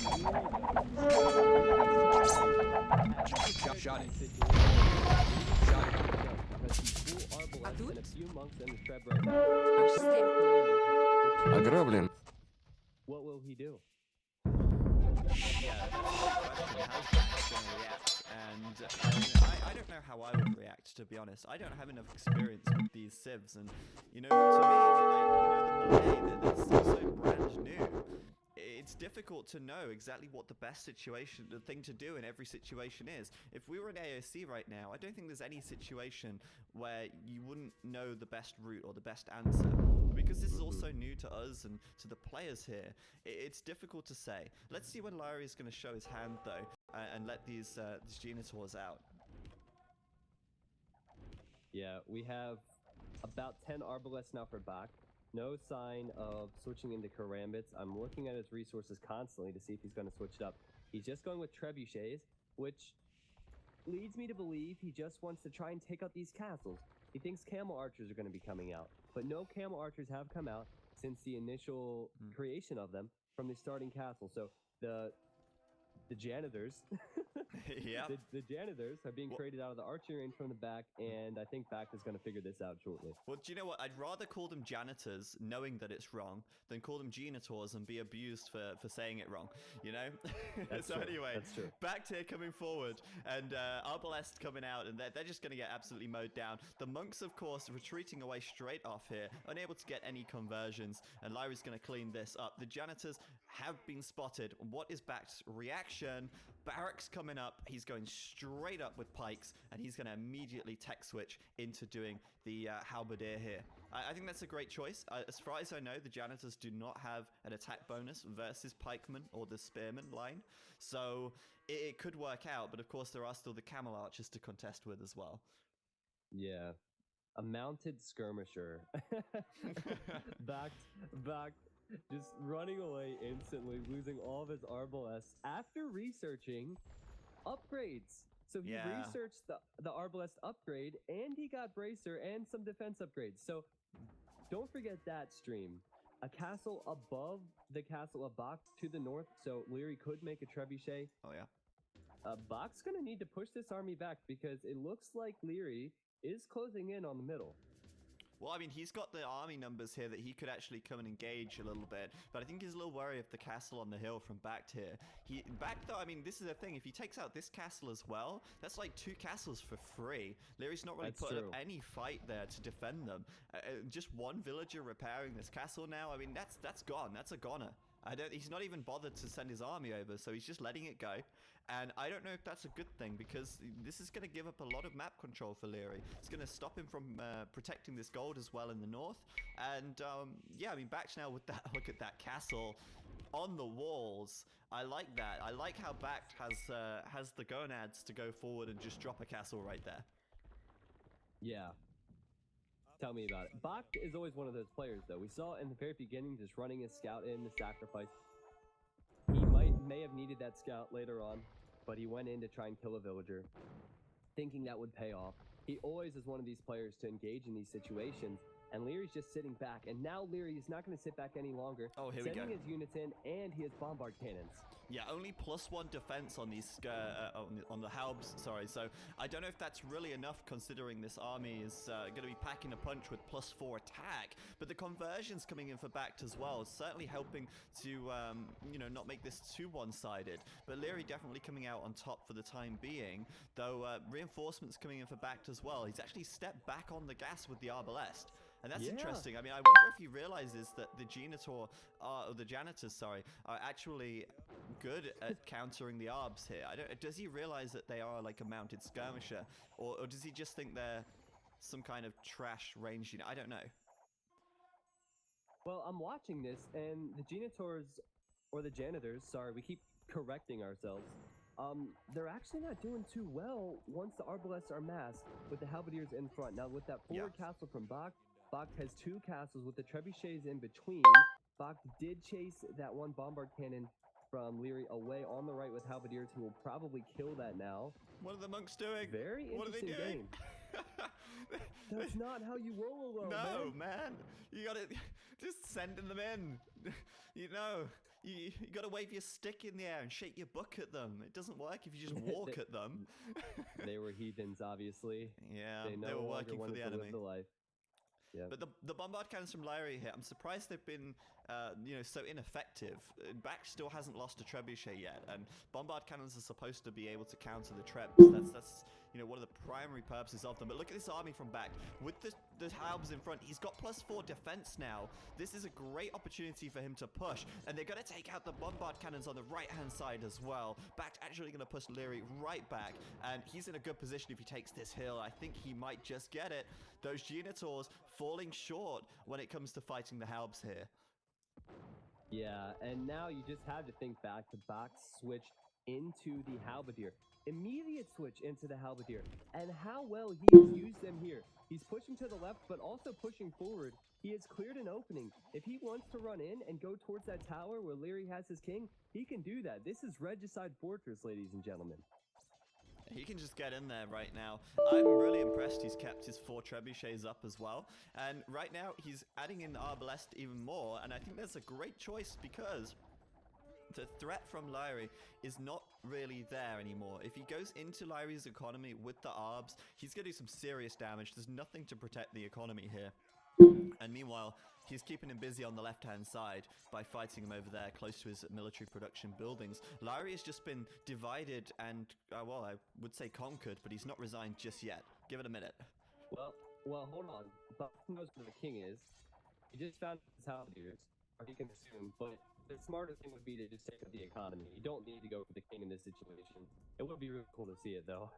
Shade. And a few monks and the Treb right now. Ограблен. What will he do? Yeah, that's a good question. How's Beck going to react? And I don't know how I would react, to be honest. I don't have enough experience with these civs, and to me, like, the melee that's still so brand new. It's difficult to know exactly what the best the thing to do in every situation is. If we were in AOC right now, I don't think there's any situation where you wouldn't know the best route or the best answer. Because this is also new to us and to the players here, it's difficult to say. Let's see when Larry is going to show his hand, though, and let these Genitors out. Yeah, we have about 10 Arbalests now for back. No sign of switching into Karambits. I'm looking at his resources constantly to see if he's going to switch it up. He's just going with Trebuchets, which leads me to believe he just wants to try and take out these castles. He thinks Camel Archers are going to be coming out, but no Camel Archers have come out since the initial creation of them from the starting castle. So the janitors, Yeah. the janitors are being created out of the archery range from the back, and I think back is going to figure this out shortly. Well, do you know what? I'd rather call them janitors, knowing that it's wrong, than call them genitors and be abused for saying it wrong, you know? That's so true. anyway, That's true. back here coming forward, and Arbalest coming out, and they're just going to get absolutely mowed down. The monks, of course, retreating away straight off here, unable to get any conversions, and Lyra's going to clean this up. The janitors have been spotted. What is Back's reaction? Barracks coming up. He's going straight up with pikes, and he's going to immediately tech switch into doing the halberdier here. I think that's a great choice. As far as I know, the janitors do not have an attack bonus versus pikemen or the spearman line, so it could work out. But of course, there are still the camel archers to contest with as well. Yeah, a mounted skirmisher. back, just running away instantly, losing all of his Arbalests after researching upgrades. So he researched the Arbalest upgrade, and he got Bracer and some defense upgrades. So don't forget that stream. A castle above the castle of Bach to the north, so Leary could make a trebuchet. Oh yeah. Bach's gonna need to push this army back because it looks like Leary is closing in on the middle. Well, I mean, he's got the army numbers here that he could actually come and engage a little bit, but I think he's a little wary of the castle on the hill from Backed here. Backed, though, I mean, this is the thing. If he takes out this castle as well, that's like 2 castles for free. Leary's not really putting up any fight there to defend them. Just one villager repairing this castle now. I mean, that's gone. That's a goner. He's not even bothered to send his army over, so he's just letting it go. And I don't know if that's a good thing, because this is going to give up a lot of map control for Leary. It's going to stop him from protecting this gold as well in the north. And yeah, I mean, back now with that, look at that castle on the walls. I like that. I like how Backed has the gonads to go forward and just drop a castle right there. Yeah. Tell me about it. Bach is always one of those players, though. We saw in the very beginning just running his scout in the sacrifice. He may have needed that scout later on, but he went in to try and kill a villager, thinking that would pay off. He always is one of these players to engage in these situations and Leary's just sitting back. And now Leary is not going to sit back any longer. Oh, here we go. Sending his units in, and he has bombard cannons. Yeah, only +1 defense on these on the Halbs. Sorry, so I don't know if that's really enough considering this army is going to be packing a punch with +4 attack. But the conversions coming in for Bact as well, certainly helping to you know, not make this too one-sided. But Leary definitely coming out on top for the time being, though reinforcements coming in for Bact as well. He's actually stepped back on the gas with the Arbalest. And that's interesting. I mean, I wonder if he realizes that the janitors, sorry, are actually good at countering the Arbs here. Does he realize that they are like a mounted skirmisher, or does he just think they're some kind of trash range unit? I don't know. Well, I'm watching this, and the janitors, sorry, we keep correcting ourselves. They're actually not doing too well once the Arbalests are massed with the Halberdiers in front. Now, with that forward castle from Bact has 2 castles with the trebuchets in between. Bact did chase that one bombard cannon from Leary away on the right with Halberdiers, who will probably kill that now. What are the monks doing? Very interesting What are they doing? game. That's not how you roll alone, No, man. You gotta just sending them in. You know, you gotta wave your stick in the air and shake your book at them. It doesn't work if you just walk at them. They were heathens, obviously. Yeah, they were working for the enemy. The life. Yep. But the bombard cannons from Lyrie here, I'm surprised they've been, you know, so ineffective. Bact still hasn't lost a trebuchet yet, and bombard cannons are supposed to be able to counter the trebs. That's you know, one of the primary purposes of them. But look at this army from Bact with the Halbs in front. He's got +4 defense now. This is a great opportunity for him to push, and they're going to take out the bombard cannons on the right-hand side as well. Bact actually going to push Leary right back, and he's in a good position if he takes this hill. I think he might just get it. Those Genitors falling short when it comes to fighting the Halbs here. Yeah, and now you just have to think back to Bact's switch into the Halberdier. Immediate switch into the Halberdier, and how well he has used them here. He's pushing to the left, but also pushing forward. He has cleared an opening. If he wants to run in and go towards that tower where Leary has his king, he can do that. This is Regicide Fortress, ladies and gentlemen. He can just get in there right now. I'm really impressed he's kept his 4 trebuchets up as well. And right now, he's adding in the Arbalest even more. And I think that's a great choice because the threat from Lyrie is not really there anymore. If he goes into Lyrie's economy with the Arbs, he's going to do some serious damage. There's nothing to protect the economy here. And meanwhile, he's keeping him busy on the left-hand side by fighting him over there close to his military production buildings. Lyrie has just been divided and, well, I would say conquered, but he's not resigned just yet. Give it a minute. Well, hold on. Buck knows where the king is. He just found his Halberdiers, or he can assume, but the smarter thing would be to just take up the economy. You don't need to go for the king in this situation. It would be really cool to see it, though.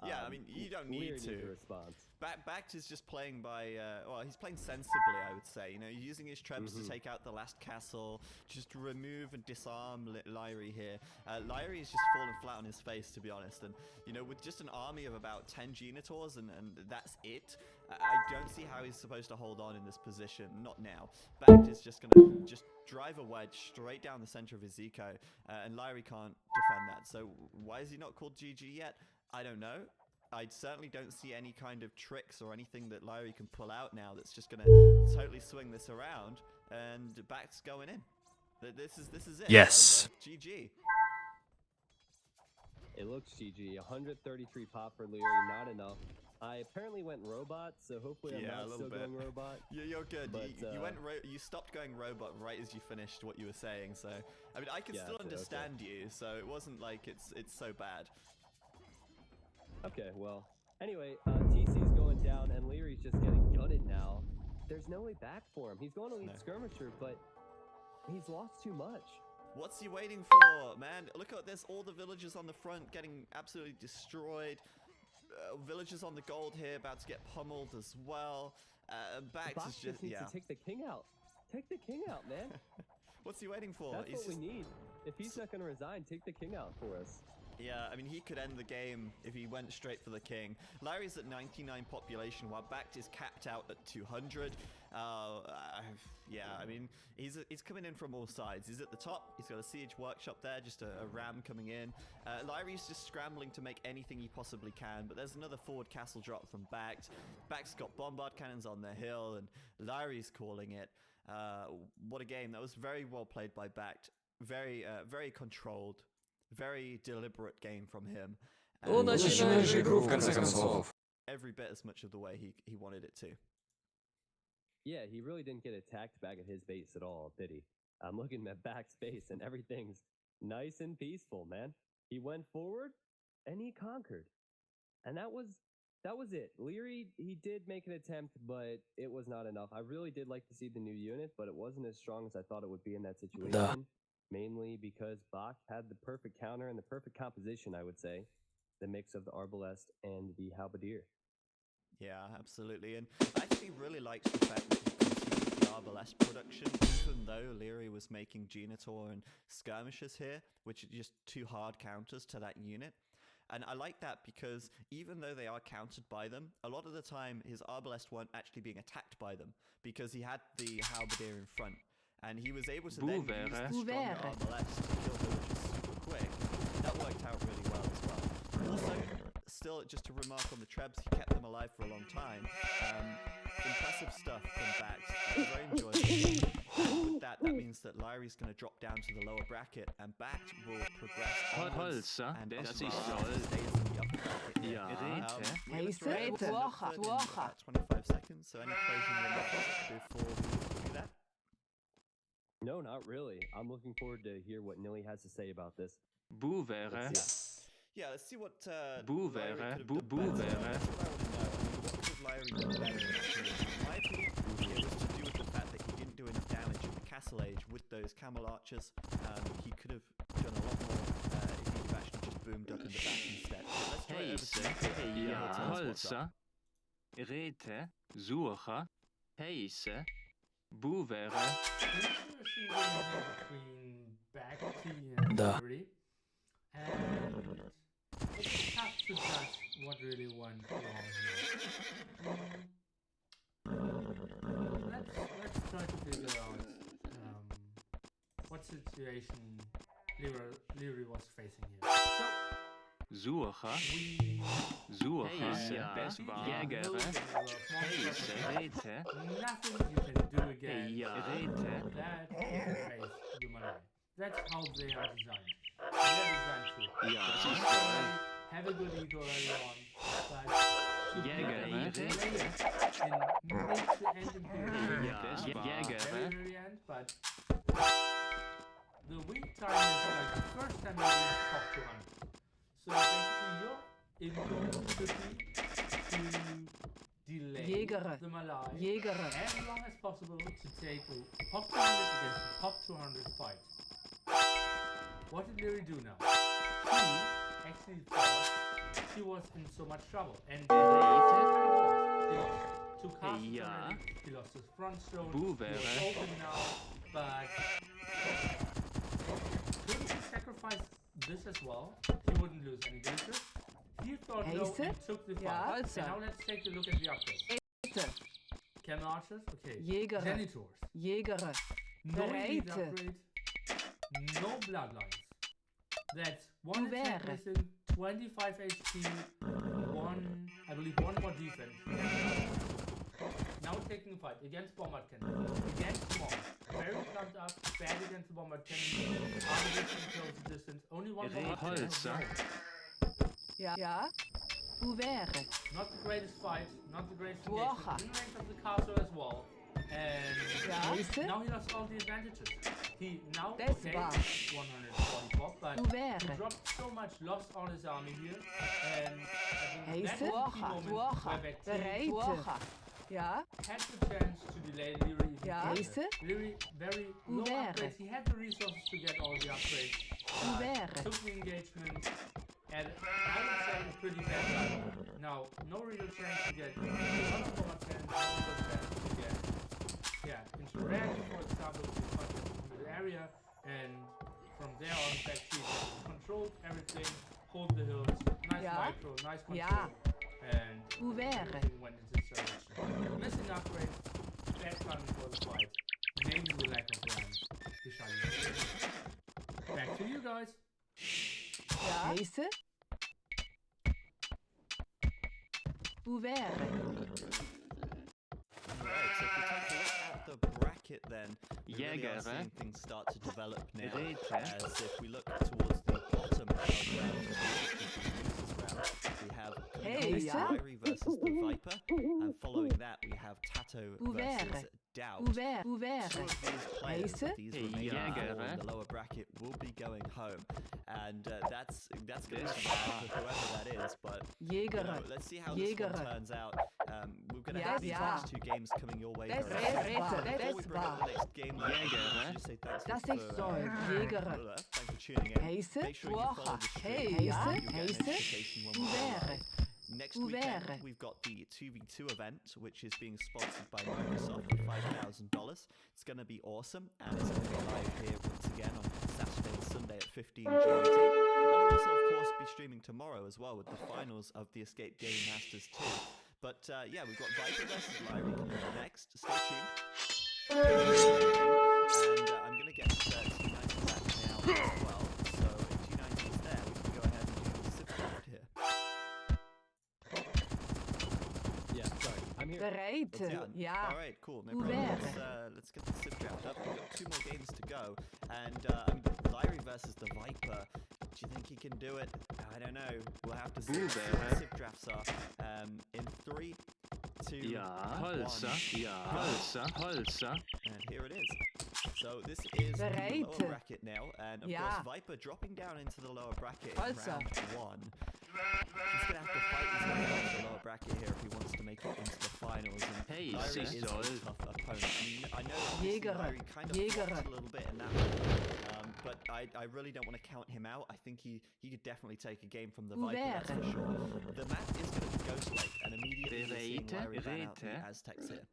Yeah, I mean, you don't need to. Response. Bact is just playing by, well, he's playing sensibly, I would say. You know, using his trebs to take out the last castle, just to remove and disarm Lyrie here. Lyrie is just falling flat on his face, to be honest. And, you know, with just an army of about 10 Genitors and that's it, I don't see how he's supposed to hold on in this position. Not now. Bact is just going to just drive a wedge straight down the center of his eco, and Lyrie can't defend that. So why is he not called GG yet? I don't know. I certainly don't see any kind of tricks or anything that Lyrie can pull out now that's just going to totally swing this around, and Bact's going in. This is it. Yes. GG. It looks GG. 133 pop for Leary, not enough. I apparently went robot, so hopefully I'm not still going robot. You're good. But, you stopped going robot right as you finished what you were saying. So I mean, I can still understand you. So it wasn't like it's so bad. Okay, well, anyway, TC's going down, and Leary's just getting gutted now. There's no way back for him. He's going to lead skirmisher, but he's lost too much. What's he waiting for, man? Look at this, all the villagers on the front getting absolutely destroyed. Villagers on the gold here about to get pummeled as well. Bact is just needs to take the king out. Take the king out, man. What's he waiting for? That's what we need. If he's not going to resign, take the king out for us. Yeah, I mean, he could end the game if he went straight for the king. Larry's at 99 population, while Bakht is capped out at 200. Yeah, I mean, he's coming in from all sides. He's at the top. He's got a siege workshop there, just a ram coming in. Larry's just scrambling to make anything he possibly can, but there's another forward castle drop from Bakht. Bakht's got bombard cannons on their hill, and Larry's calling it. What a game. That was very well played by Bakht. Very controlled. Very deliberate game from him. Every bit as much of the way he wanted it to. Yeah, he really didn't get attacked back at his base at all, did he? I'm looking at Bakht's base and everything's nice and peaceful, man. He went forward and he conquered. And that was it. Leary, he did make an attempt, but it was not enough. I really did like to see the new unit, but it wasn't as strong as I thought it would be in that situation. Mainly because Bakht had the perfect counter and the perfect composition, I would say. The mix of the Arbalest and the Halberdier. Yeah, absolutely. And I actually really liked the fact that he continued the Arbalest production, even though Leary was making Genitor and Skirmishers here, which are just two hard counters to that unit. And I like that because even though they are countered by them, a lot of the time his Arbalest weren't actually being attacked by them because he had the Halberdier in front. And he was able to then use the stronger Arbalest to kill villagers super quick. That worked out really well as well. Also, still, just to remark on the Trebs, he kept them alive for a long time. Impressive stuff from Bakht. Very enjoyable. With that means that Lyri's going to drop down to the lower bracket, and Bakht will progress onwards. And das stays ist in the upper bracket. Ja. At 25 seconds, so any closing remarks before we do that? No, not really. I'm looking forward to hear what Nilly has to say about this. Yeah, let's see what Boevere. What could Lyrie do better? In my opinion, it was to do with the fact that he didn't do enough damage in the Castle Age with those Camel Archers. He could have done a lot more if he could have actually just boomed up in the back instead. Let's try Holzer, Rete, Suche, Heise, Boevere. Interesting game between Bakht and Lyrie. And it's tough to judge what really went wrong here. Let's try to figure out what situation Lyrie was facing here. Suche, das war Jäger, Heise, Rete, nothing you can do again. Rete. That can face the Malay. That's how they are designed. They're designed to have a good ego early on, but to play it and make the end imperial very end, but the win time is like the first time you reach top 200. So basically your income should be to delay the Malay as long as possible to take a top 200 against a top 200 fight. What did Lyrie do now? He actually thought he was in so much trouble, and he lost two castles already, he lost his front stone, he was open now, but couldn't he sacrifice this as well? He wouldn't lose any villagers. He thought no and took the fight. And now let's take a look at the upgrades. Camel Archers, okay. Genitors. No elite upgrade. No bloodlines. That's one attack missing, 25 HP, I believe one more defense. Now taking the fight against Bombard Cannon. Against Mom. Very clumped up, bad against the Bombard Cannon. Opposition close distance. Only one Bombard Cannon. Not the greatest fight, not the greatest engagement. In range of the castle as well. And now he lost all the advantages. He now okay, 144, but he dropped so much, lost all his army here, and I think that was the key moment where Bakht had the chance to delay Lyrie even further. Lyrie very low upgrades, he had the resources to get all the upgrades, took the engagement, and I would say a pretty bad battle. Now, no real chance to get no real chance to get into red, for example, to area, and from there on back he controlled everything, hold the hills, nice micro, nice control, and everything went into this direction. Missing upgrade, bad timing for the fight, maybe the lack of land. Back to you guys. Heiße. Ouvert. Alright, so if we take a look at the bracket then, we really are seeing things start to develop now. As if we look towards the bottom of round, we have Lyrie versus the Viper, and following that we have Tato versus Doubt. Two of these players, these remaining four in the lower bracket, will be going home, and that's going to be bad for whoever that is. But you know, let's see how this one turns out. We're going to have these next two games coming your way. Before we bring up the next game, I should just say thanks for tuning in. Make sure you follow the stream. You'll get a notification when we're live. Next weekend, we've got the 2v2 event, which is being sponsored by Microsoft for $5,000. It's going to be awesome, and it's going to be live here once again on Saturday and Sunday at 15 GMT. And we'll also, of course, be streaming tomorrow as well with the finals of the Escape Game Masters 2. But yeah, we've got Viper versus Lyrie coming up next. Stay tuned. And I'm going to get T90 back now as well. So if T90 is there, we can go ahead and do the sip draft here. Yeah, sorry. I'm here. Alright, cool. No problem. Let's get the sip draft up. We've got 2 more games to go. And Lyrie versus the Viper. Do you think he can do it? I don't know. We'll have to see what the sip drafts are. In 3, 2, 1. And here it is. So this is the lower bracket now, and of course Viper dropping down into the lower bracket in round 1. He's going to have to fight his way out of the lower bracket here if he wants to make it into the finals. And Lyrie is a tough opponent. I mean, I know Lyrie kind of flopped a little bit in that one, but I really don't want to count him out. I think he could definitely take a game from the Viper, that's for sure. The map is going to be Ghost Lake, and immediately we're seeing Lyrie ban out the Aztecs here.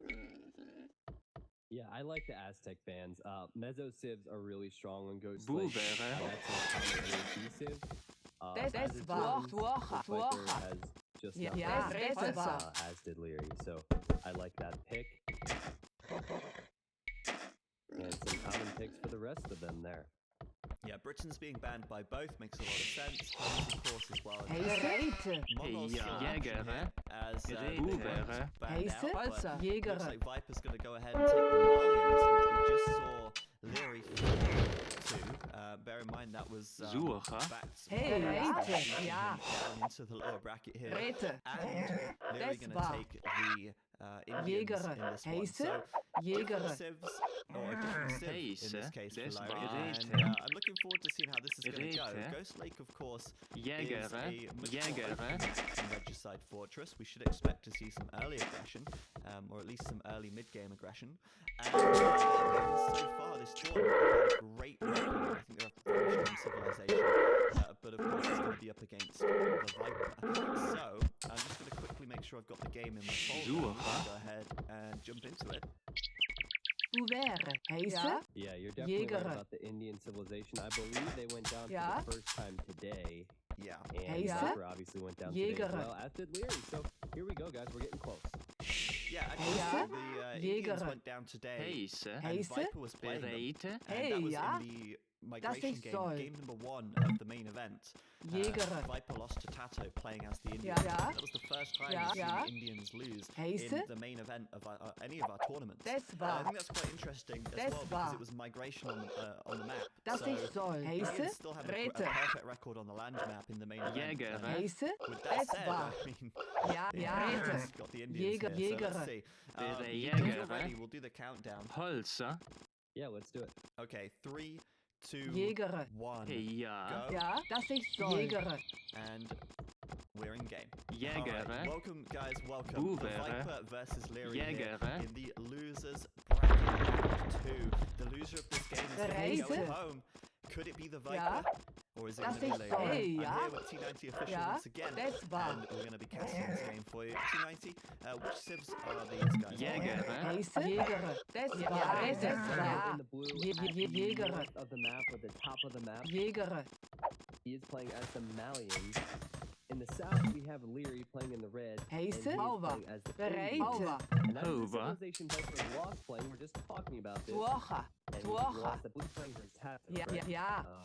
Yeah, I like the Aztec fans. Mezzo Civs are really strong on Ghost Lake. That's a common AOP Civ. Viper has just as did Lyrie, so I like that pick. And some common picks for the rest of them there. Yeah, Britain's being banned by both makes a lot of sense. Holmes, of course, as well. Mongols still as they banned out, but looks like Viper's going to go ahead and take the Malians, which we just saw Lyrie fall to. Bear in mind that was backed down into the lower bracket here. And Lyrie going to take the Indians in this one. So different civs, or a different civ in this case for Lyrie. And I'm looking forward to seeing how this is going to go. Ghost Lake, of course, is a much more open than Regicide Fortress. We should expect to see some early aggression, or at least some early mid-game aggression. And so far this tournament, they've had a great record. I think they're a very strong civilization, but of course it's going to be up against the Viper. So I'm just going to quickly make sure I've got the game in my folder. Go ahead and jump into it. Yeah, you're definitely right about the Indian civilization. I believe they went down for the first time today. Yeah. And Viper obviously went down today as well, as did Lyrie. So here we go, guys. We're getting close. Yeah, actually, the Indians went down today, and Viper was playing them. And that was in the migration game number 1 of the main event. Viper lost to Tato playing as the Indians. That was the first time we've seen the Indians lose in the main event of any of our tournaments. I think that's quite interesting as well, because it was migration on the map. So Indians still have a perfect record on the land map in the main event. With that said, I mean, Indians got the Indians here, so let's see. If you're ready, we'll do the countdown. Yeah, let's do it. Okay, 3, 2, 1, go. And we're in game. Right. Welcome, guys, welcome. The Viper versus Lyrie here in the losers bracket round 2. The loser of this game is going to go home. Could it be the Viper? Or is it going to be later? I'm here with T90 official once again, and we're going to be casting this game for you. T90, which civs are these guys? Jäger. Jäger. In the blue, north of the map or the top of the map. Jäger. He is playing as the Malians. In the south, we have Leary playing in the red. And he is playing as the Indians. And that is the civilization Viper lost playing. We're just talking about this. And he lost the blue playing for Tato, right?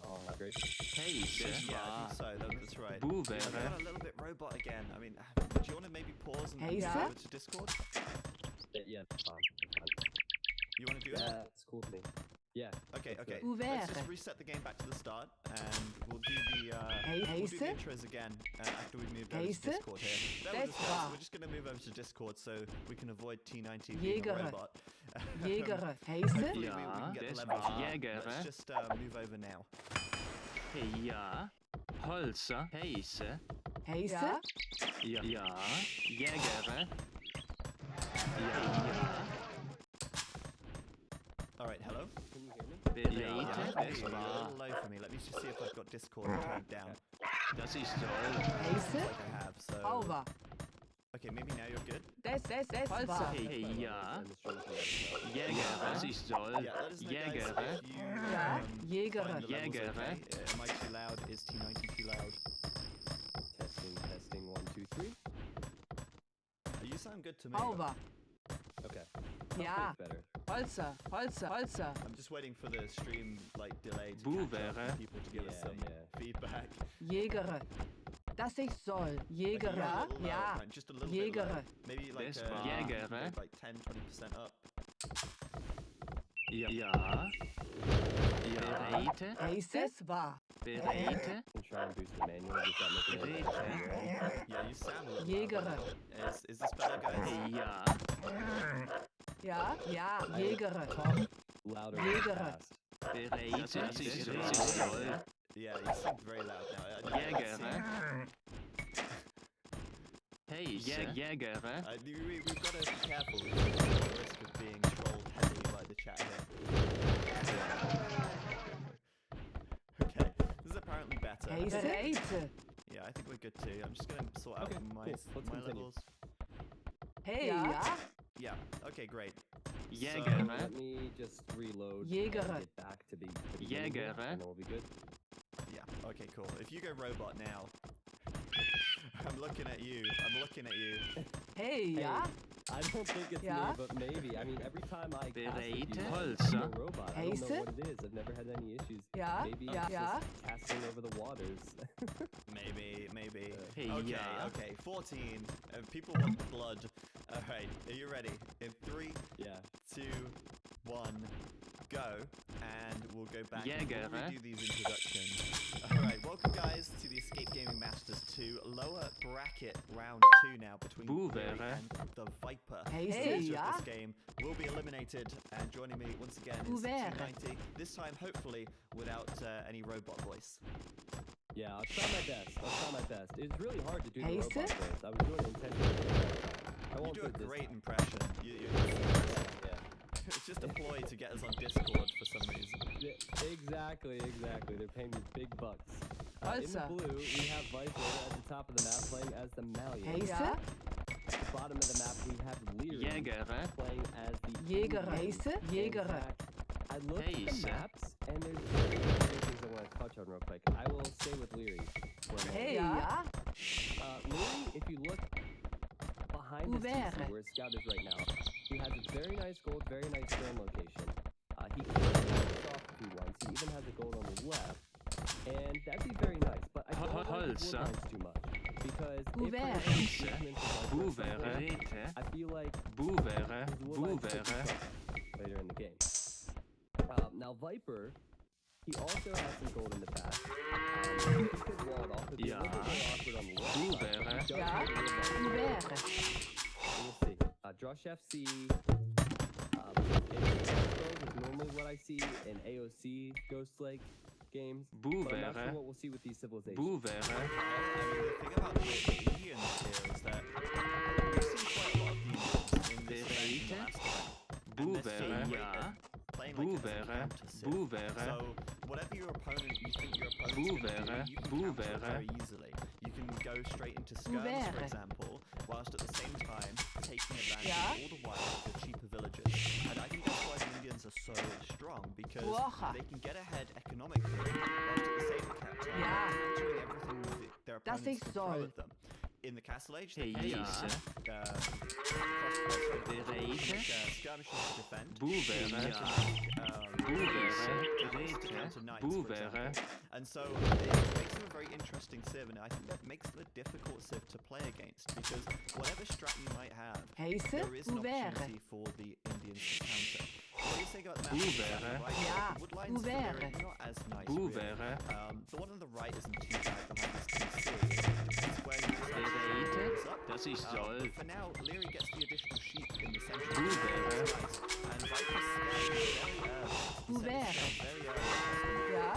Oh, great. Yeah, I think so. That's right. I got a little bit robot again. I mean, do you want to maybe pause and move over to Discord? Yeah, You want to do that? That's cool to me. Yeah. Okay. Let's just reset the game back to the start, and we'll do the intros again after we've moved over to Discord here. That was we're just going to move over to Discord so we can avoid T90 being a robot. Hopefully we can get the levels up. Let's just move over now. Ja. Holzer. Heise. Ja. Jäger. Ja. Alright, hello? Can you hear me? Bereit. It's a little low for me. Let me just see if I've got Discord turned down. Das ist toll. Like I have, so... Okay, maybe now you're good? Ja. Jäger. Das ist toll. Yeah, let us know, Jäger. guys, if you find the levels Jäger. okay. Am I too loud? Is T90 too loud? Testing, 1, 2, 3. You sound good to me. Okay. Ja. Better. Holzer. I'm just waiting for the stream delay to catch up for people to give us some feedback. Jäger. Das ich soll. Jäger. Yeah. Just a little bit low. Maybe like Jäger. like 10-20% up. Ja. Bereit. Bereit. Can try and boost the manual. Just not making it. Yeah, you sound a little Jäger. loud. Is this better, guys? Ja. Jäger. Louder. Jäger. Bereit. Das ist toll. Yeah, you seem very loud now. Jäger. Hey, Jäger. We've got to be careful with the risk of being trolled heavily by the chat here. Okay, this is apparently better. Yeah, I think we're good too. I'm just going to sort out my levels. Yeah, okay, great. Jäger. Let me just reload. Jäger. And get back to the Jäger. and then we'll be good. Yeah, okay, cool. If you go robot now, I'm looking at you. I don't think it's me, but maybe. I mean, every time I cast Bereit. a Holzer. robot, I don't know what it is. I've never had any issues. Maybe it's just casting over the waters. Maybe. Hey, Okay, 14. People want the blood. Alright, are you ready? In 3, 2, 1, go. And we'll go back and we'll redo these introductions. Alright, welcome guys to the Escape Gaming Masters 2 lower bracket round 2 now between Barry and the Viper. This game will be eliminated, and joining me once again is T90. This time hopefully without any robot voice. Yeah, I'll try my best. It's really hard to do the robot voice. I was doing it intentionally. You do a great impression. It's just a ploy to get us on Discord for some reason. Exactly. They're paying me big bucks. In the blue, we have Viper at the top of the map playing as the Malians. At the bottom of the map, we have Leary playing as the Jäger. I looked at the maps, and there's two things I want to touch on real quick. I will stay with Leary for a minute. Leary, if you look behind the TC, where his scout is right now, he has a very nice gold, very nice drone location. He can finish off if he wants. He even has a gold on the left. And that'd be very nice, but I don't like his wood lines too much. Because if we're going to I feel like his wood lines could be tough later in the game. Now Viper, he also has some gold in the past. He could wall it off. It'd be a little bit more awkward on the left side. We'll see. Drush FC is normally what I see in AOC Ghost-like games. But I'm not sure what we'll see with these civilizations. I mean, the thing about the Indians here is that we've seen quite a lot of the Indians in this event last time. And they're playing like a counter civ. So whatever your opponent, you think your opponent's going to do, you can counter it very easily. You can go straight into skirms, for example, whilst at the same time taking advantage all the while of the cheaper villagers. And I think that's why the Indians are so strong, because they can get ahead economically, whilst at the same time countering everything that their opponents can throw at them. In the Castle Age, they can use skirmishes to defend. To counter knights, for example. And so it makes them a very interesting civ, and I think that makes them a difficult civ to play against, because whatever strat you might have, there is an opportunity for the Indians to counter. What do you think about that? Right, Woodlines are not as nice, really. The one on the right isn't too bad behind this TC. It's where you just up. For now, Leary gets the additional sheep in the centre. And Viper's scouting very early.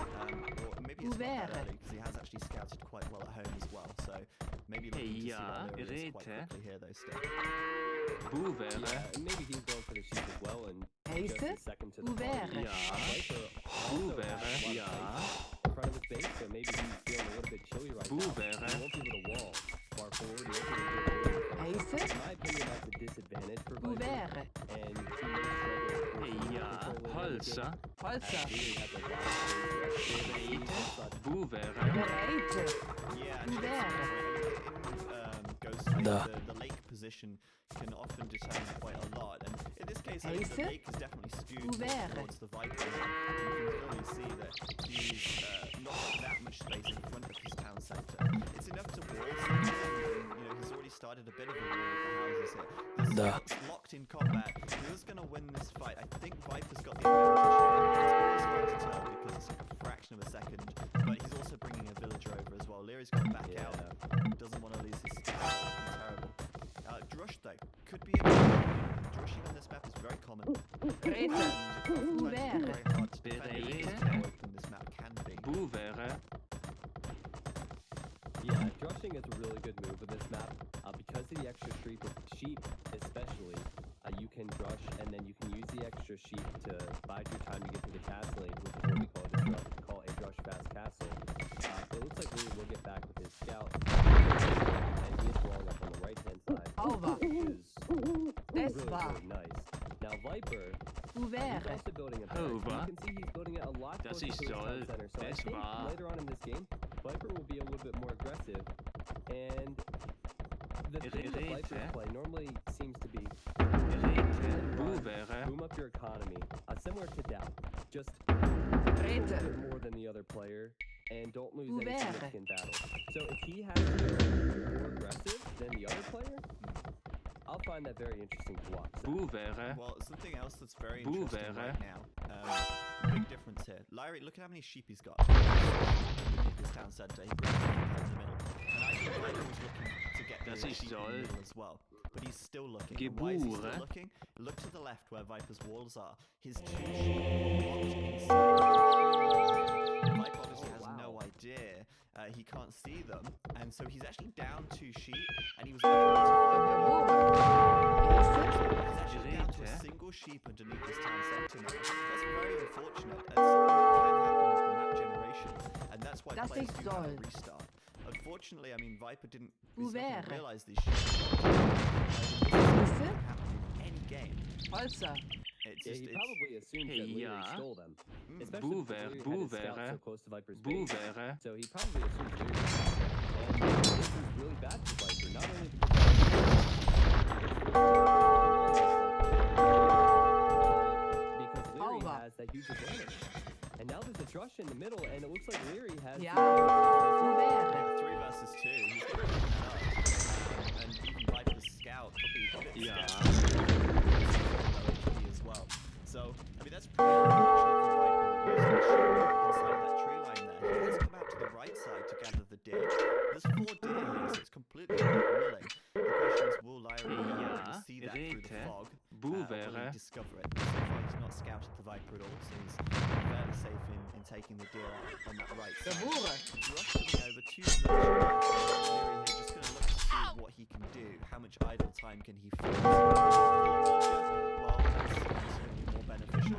Or maybe it's not that early, because he has actually scouted quite well at home as well. So maybe looking to see that Leary is quite quickly here, though, still. Maybe he's going for the sheep as well, and just a second to the party. Viper also has in front of his base, so maybe he's feeling a little bit chilly right now. He won't be able to wall far forward. In my opinion, that's a disadvantage for Viper. And he may Holzer. The lake position can often determine quite a lot, and in this case, I think the lake is definitely skewed towards the Viper. You can clearly see that he's not got that much space in front of his town centre. It's enough to wall something, and he's already started a bit of a war with the houses here. The scout's locked in combat. Who's going to win this fight? I think Viper's got the advantage here. It's always hard to tell because it's like a fraction of a second, but he's also bringing a villager over as well. Leary's got back out. Doesn't want to lose his scout. Terrible. Drush, though, could be a drushing on this map is very common. Very hard to defend how open this map can be. Yeah, drushing is a really good move in this map. Because of the extra sheep, especially, you can drush, and then you can use the extra sheep to bide your time to get to the castle, which is what we call a drush fast castle. It looks like Lee will get back with his scout, and he is blowing up on the right-hand side, which is really nice. Now Viper, he's also building a barracks. You can see he's building it a lot closer to his town center, so I think later on in this game, Viper will be a little bit more aggressive, and the thing that Viper play normally seems to be boom up your economy, similar to Dow. Just more than the other player, and don't lose any significant battles. So if he has to be more aggressive than the other player, I'll find that very interesting to watch. Well, something else that's very interesting right now, big difference here. Lyrie, look at how many sheep he's got. This town centre, he brings it in the middle. And I think Lyrie was looking to get the sheep in the middle as well. But he's still looking. And why is he still looking? Look to the left where Viper's walls are. His two sheep locked inside. Viper obviously has no idea. He can't see them. And so he's actually down two sheep. And he was able to He's actually down to a single sheep underneath this town centre now. That's very unfortunate. It's something that can happen with the map generation. And that's why players do have a restart. Unfortunately, I mean, Viper didn't realise these sheep. This can happen in any game. He probably assumed that Leary stole them. Especially because Leary had his scout so close to Viper's base. So he probably assumed Leary stole them. And this is really bad for Viper, not only because Leary has that huge advantage. And now there's a drush in the middle, and it looks like Leary has... 3 versus 2. He's got and even Viper's scout probably as well. So, I mean, that's pretty unfortunate for Viper inside that tree line there. He has come out to the right side to gather the deer. There's 4 deer here, so it's completely unwilling. The question is, will Lyrie see that through the fog? Will he discover it? So far, he's not scouted the Viper at all, so he's fairly safe in taking the deer on that right side. Rush coming over to the Leary here, just going to look to see what he can do. How much idle time can he fill? Well, that's going to be more beneficial.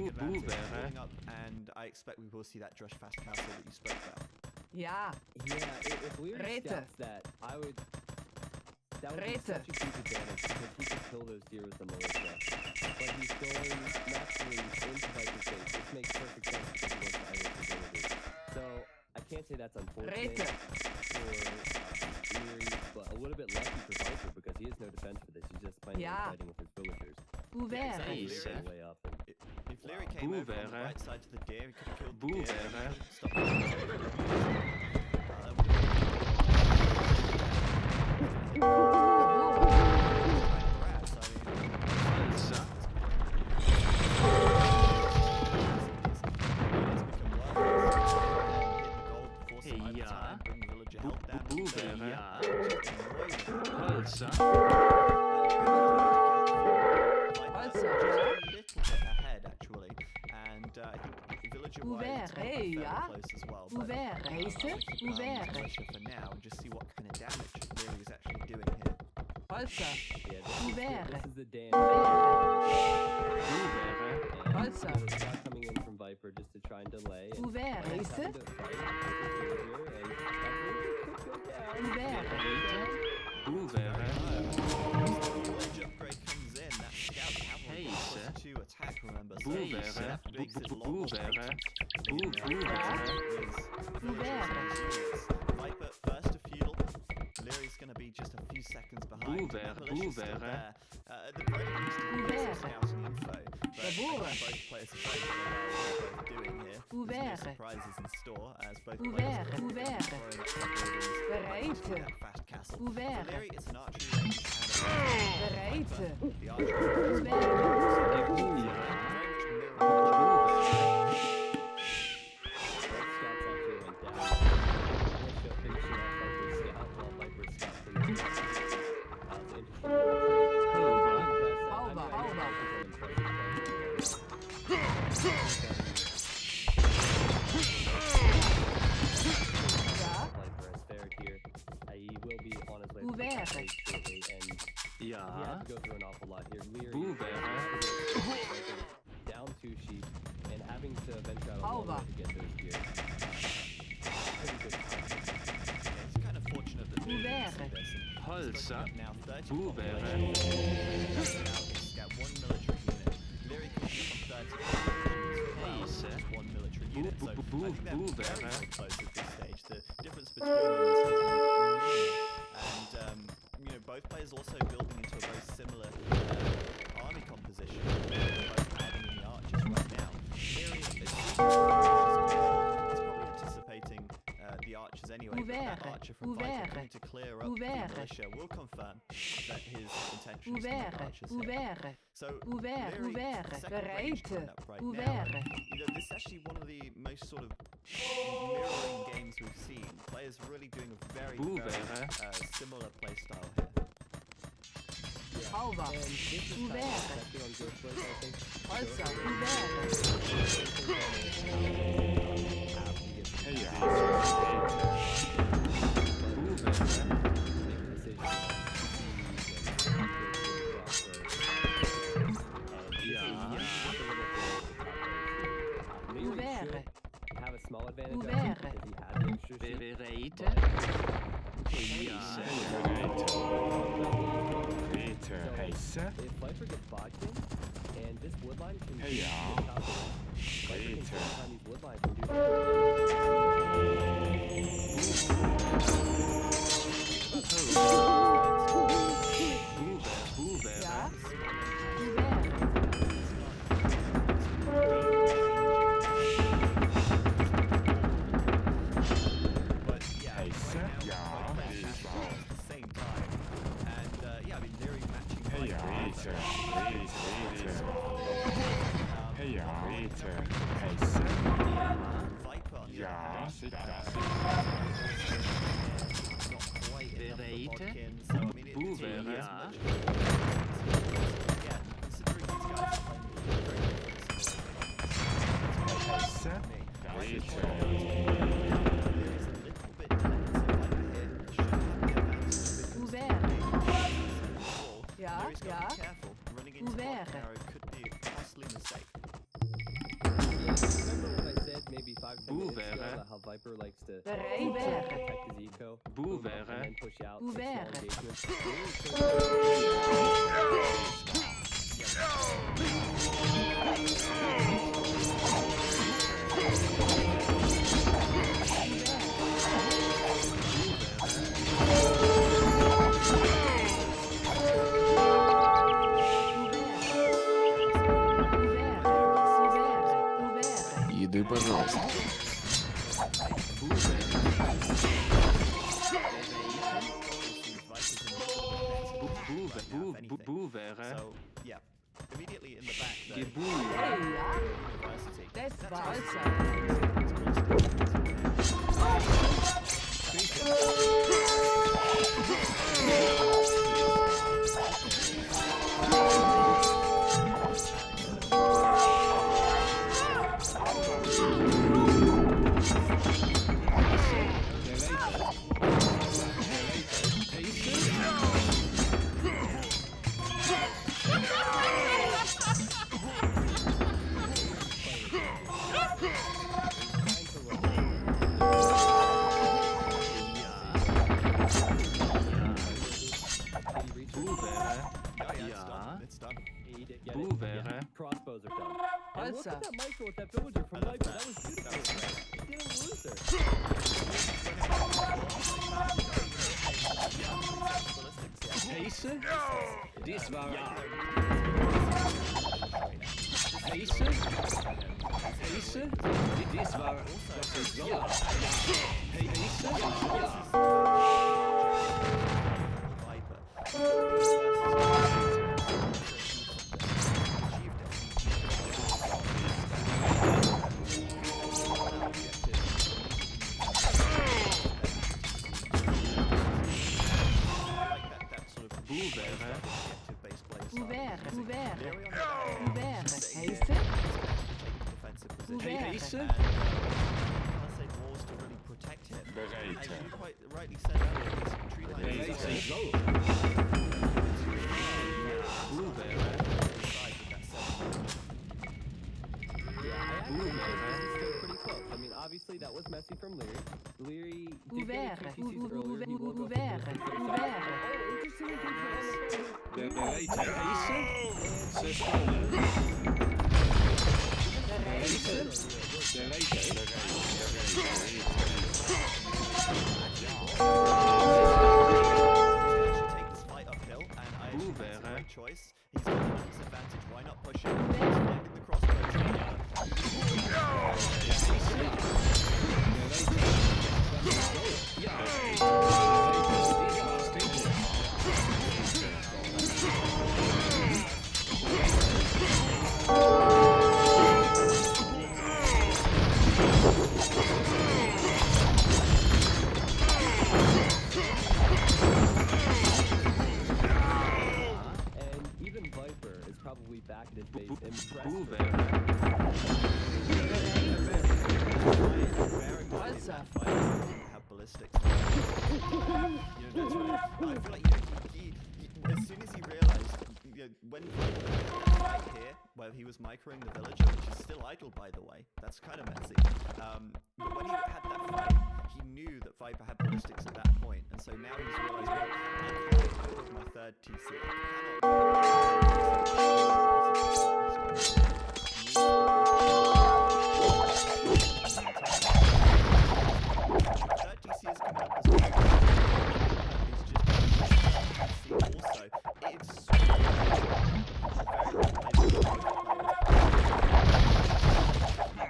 advantage pulling up, and I expect we will see that Drush fast castle that you spoke about. Ja. Yeah, if Leary Rete. stacks that, that would be such a huge advantage because he can kill those deer with the militia. But he's going naturally into Viper's base, which makes perfect sense because he wants to Irish ability. So I can't say that's unfortunate for Leary, but a little bit lucky for Viper because he has no defense for this. He's just planning on fighting with his villagers. Ouvert. He's way up. And if Leary came over on the right side to the deer, he could have killed the deer. Stop for now and just see what kind of damage Leary is actually doing here. this is the damage. Coming in from Viper just to try and delay. And Village upgrade comes in. That scout cavalry to attack, remember. So that makes it a lot more Viper first to feudal. Leary's going to be just a few seconds behind. The very least, he gets some scouting info. But I think both players are very aware of what they're both doing here. There's no surprises in store as both players are throwing up some buildings that fast castle. For Leary, it's an archery range and the archery range he has to go through an awful lot here. Leary down 2 sheep and having to venture out a long way to get those gears. Pretty good time. It's kind of fortunate that Leary see this. Now 30 scout 1 military unit. Leary can shoot from 30 1 military unit. So I think they're very close at this stage. The difference between them is and both players also building into a very similar army composition. Both adding in the archers right now. Leary is probably anticipating the archers anyway. But that archer from Viper coming to clear up the militia will confirm that his intention is to make archers here. So Leary, second range coming up right now. This is actually one of the most sort of mirroring games we've seen. Players really doing a very similar play style here. Alva. Ouvert. Have a small advantage because he had the extra sheep. So if Viper gets boxed in, and this woodline can Viper can take on these woodlines and do Remember when I said maybe 5-10 minutes ago about how Viper likes to protect his eco and then push out take small engagements? Еды, пожалуйста. So, yeah, immediately in the back, though, university. Das war's. It's done. He did get it. Yeah. Crossbows are done. And look at that micro with that villager from Viper. That was beautiful. He didn't lose her. Pace? This war... Pace? Pace? This war... Das ist so. Pace? Ouvert. Heiße? Ouvert. Bereit. Quite rightly said earlier, this tree line is Pretty close. I mean, obviously that was messy from Leary. Leary did get a few TCs earlier. He will go for the take this fight uphill, and I think that's a great choice. He's got a disadvantage. Why not push him? He's finding the crossbows. And even Viper is probably back at his base impressed. Have ballistics. That's right. I feel like he as soon as he realized, when right here, where he was microing the villager, which is still idle by the way, that's kind of messy. But when he had that fight, he knew that Viper had ballistics at that point, and so now he's realized, well, I can't go with my third TC. I third TC is coming up as well. Also, it's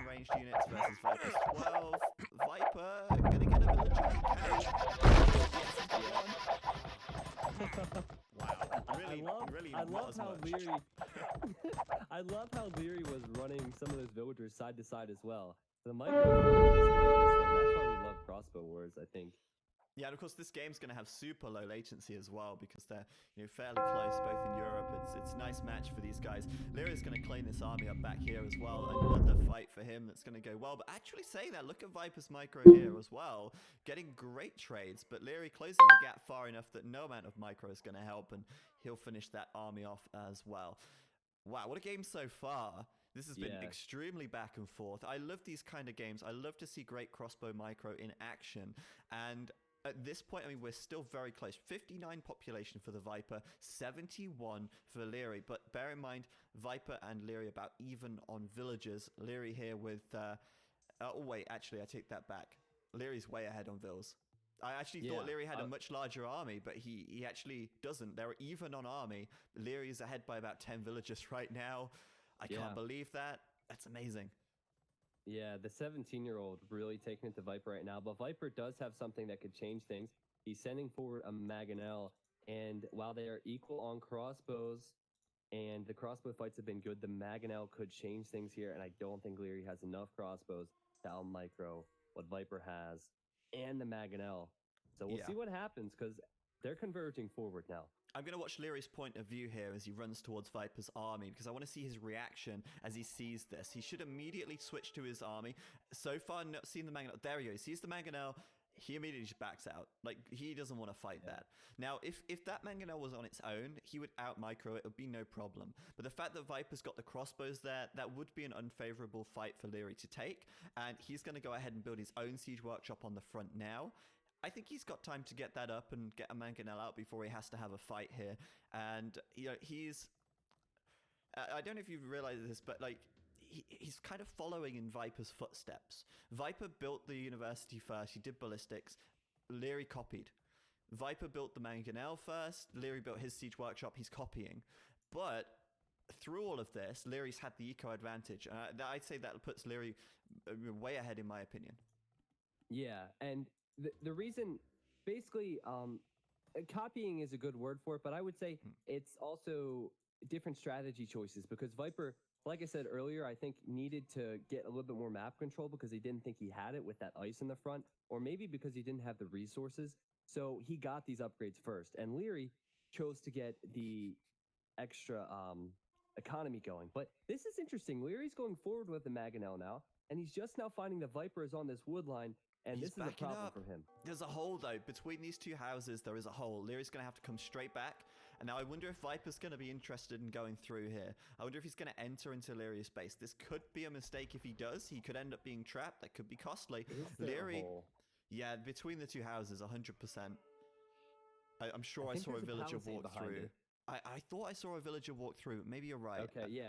ranged units versus Viper's 12. Viper gonna get a villager. Wow. Really I love how much. Leary I love how Leary was running some of those villagers side to side as well. The micro that's why we love crossbow wars, I think. Yeah, and of course this game's going to have super low latency as well because they're fairly close both in Europe. It's a nice match for these guys. Leary's going to clean this army up back here as well. Another fight for him that's going to go well. But actually saying that, look at Viper's micro here as well. Getting great trades, but Leary closing the gap far enough that no amount of micro is going to help, and he'll finish that army off as well. Wow, what a game so far. This has been extremely back and forth. I love these kind of games. I love to see great crossbow micro in action. And at this point, I mean, we're still very close. 59 population for the Viper, 71 for Leary. But bear in mind, Viper and Leary about even on villagers. Leary here with... oh, wait, actually, I take that back. Leary's way ahead on vills. I actually thought Leary had a much larger army, but he actually doesn't. They're even on army. Leary's ahead by about 10 villagers right now. I can't believe that. That's amazing. Yeah, the 17-year-old really taking it to Viper right now. But Viper does have something that could change things. He's sending forward a Mangonel. And while they are equal on crossbows, and the crossbow fights have been good, the Mangonel could change things here. And I don't think Leary has enough crossbows to out-micro what Viper has and the Mangonel. So we'll see what happens, because they're converging forward now. I'm going to watch Leary's point of view here as he runs towards Viper's army, because I want to see his reaction as he sees this. He should immediately switch to his army. So far, not seen the Mangonel. There he goes. He sees the Mangonel. He immediately just backs out. Like, he doesn't want to fight that. Now, if that Mangonel was on its own, he would out-micro it. It would be no problem. But the fact that Viper's got the crossbows there, that would be an unfavorable fight for Leary to take. And he's going to go ahead and build his own siege workshop on the front now. I think he's got time to get that up and get a Mangonel out before he has to have a fight here. And, you know, he's... I don't know if you've realized this, but, like, he's kind of following in Viper's footsteps. Viper built the university first. He did ballistics. Leary copied. Viper built the Mangonel first. Leary built his siege workshop. He's copying. But through all of this, Leary's had the eco advantage. I'd say that puts Leary way ahead, in my opinion. Yeah, and the reason, basically, copying is a good word for it, but I would say it's also different strategy choices, because Viper, like I said earlier, I think needed to get a little bit more map control because he didn't think he had it with that ice in the front, or maybe because he didn't have the resources. So he got these upgrades first, and Leary chose to get the extra economy going. But this is interesting. Leary's going forward with the Mangonel now, and he's just now finding the Viper is on this wood line. And this is a problem for him. There's a hole, though. Between these two houses, there is a hole. Leary's going to have to come straight back. And now I wonder if Viper's going to be interested in going through here. I wonder if he's going to enter into Leary's base. This could be a mistake if he does. He could end up being trapped. That could be costly. Leary, yeah, between the two houses, 100%. I'm sure I saw a villager walk through. I thought I saw a villager walk through. Maybe you're right. Okay, yeah.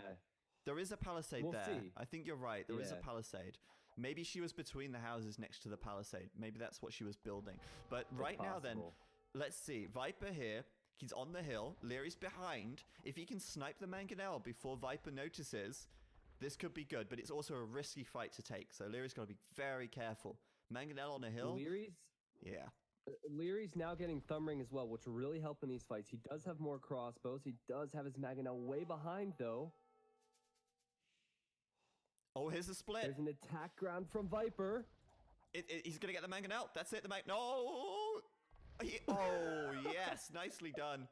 There is a palisade there. See. I think you're right. There is a palisade. Maybe she was between the houses next to the palisade. Maybe that's what she was building. But right now then, let's see. Viper here. He's on the hill. Leary's behind. If he can snipe the Mangonel before Viper notices, this could be good. But it's also a risky fight to take. So Leary's got to be very careful. Mangonel on a hill. Leary's now getting Thumb Ring as well, which will really help in these fights. He does have more crossbows. He does have his Mangonel way behind, though. Oh, here's a split. There's an attack ground from Viper. He's going to get the Mangonel. That's it. No. Oh, yes. Nicely done.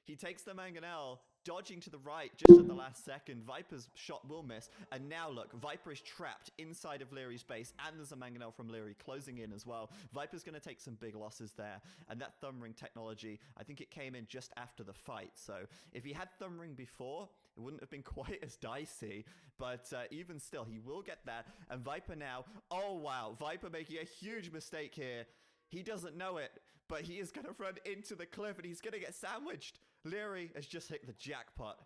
He takes the Mangonel, dodging to the right just at the last second. Viper's shot will miss. And now, look, Viper is trapped inside of Leary's base. And there's a Mangonel from Leary closing in as well. Viper's going to take some big losses there. And that Thumb Ring technology, I think it came in just after the fight. So if he had Thumb Ring before, it wouldn't have been quite as dicey, but even still, he will get that. And Viper now, oh wow, Viper making a huge mistake here. He doesn't know it, but he is going to run into the cliff and he's going to get sandwiched. Leary has just hit the jackpot.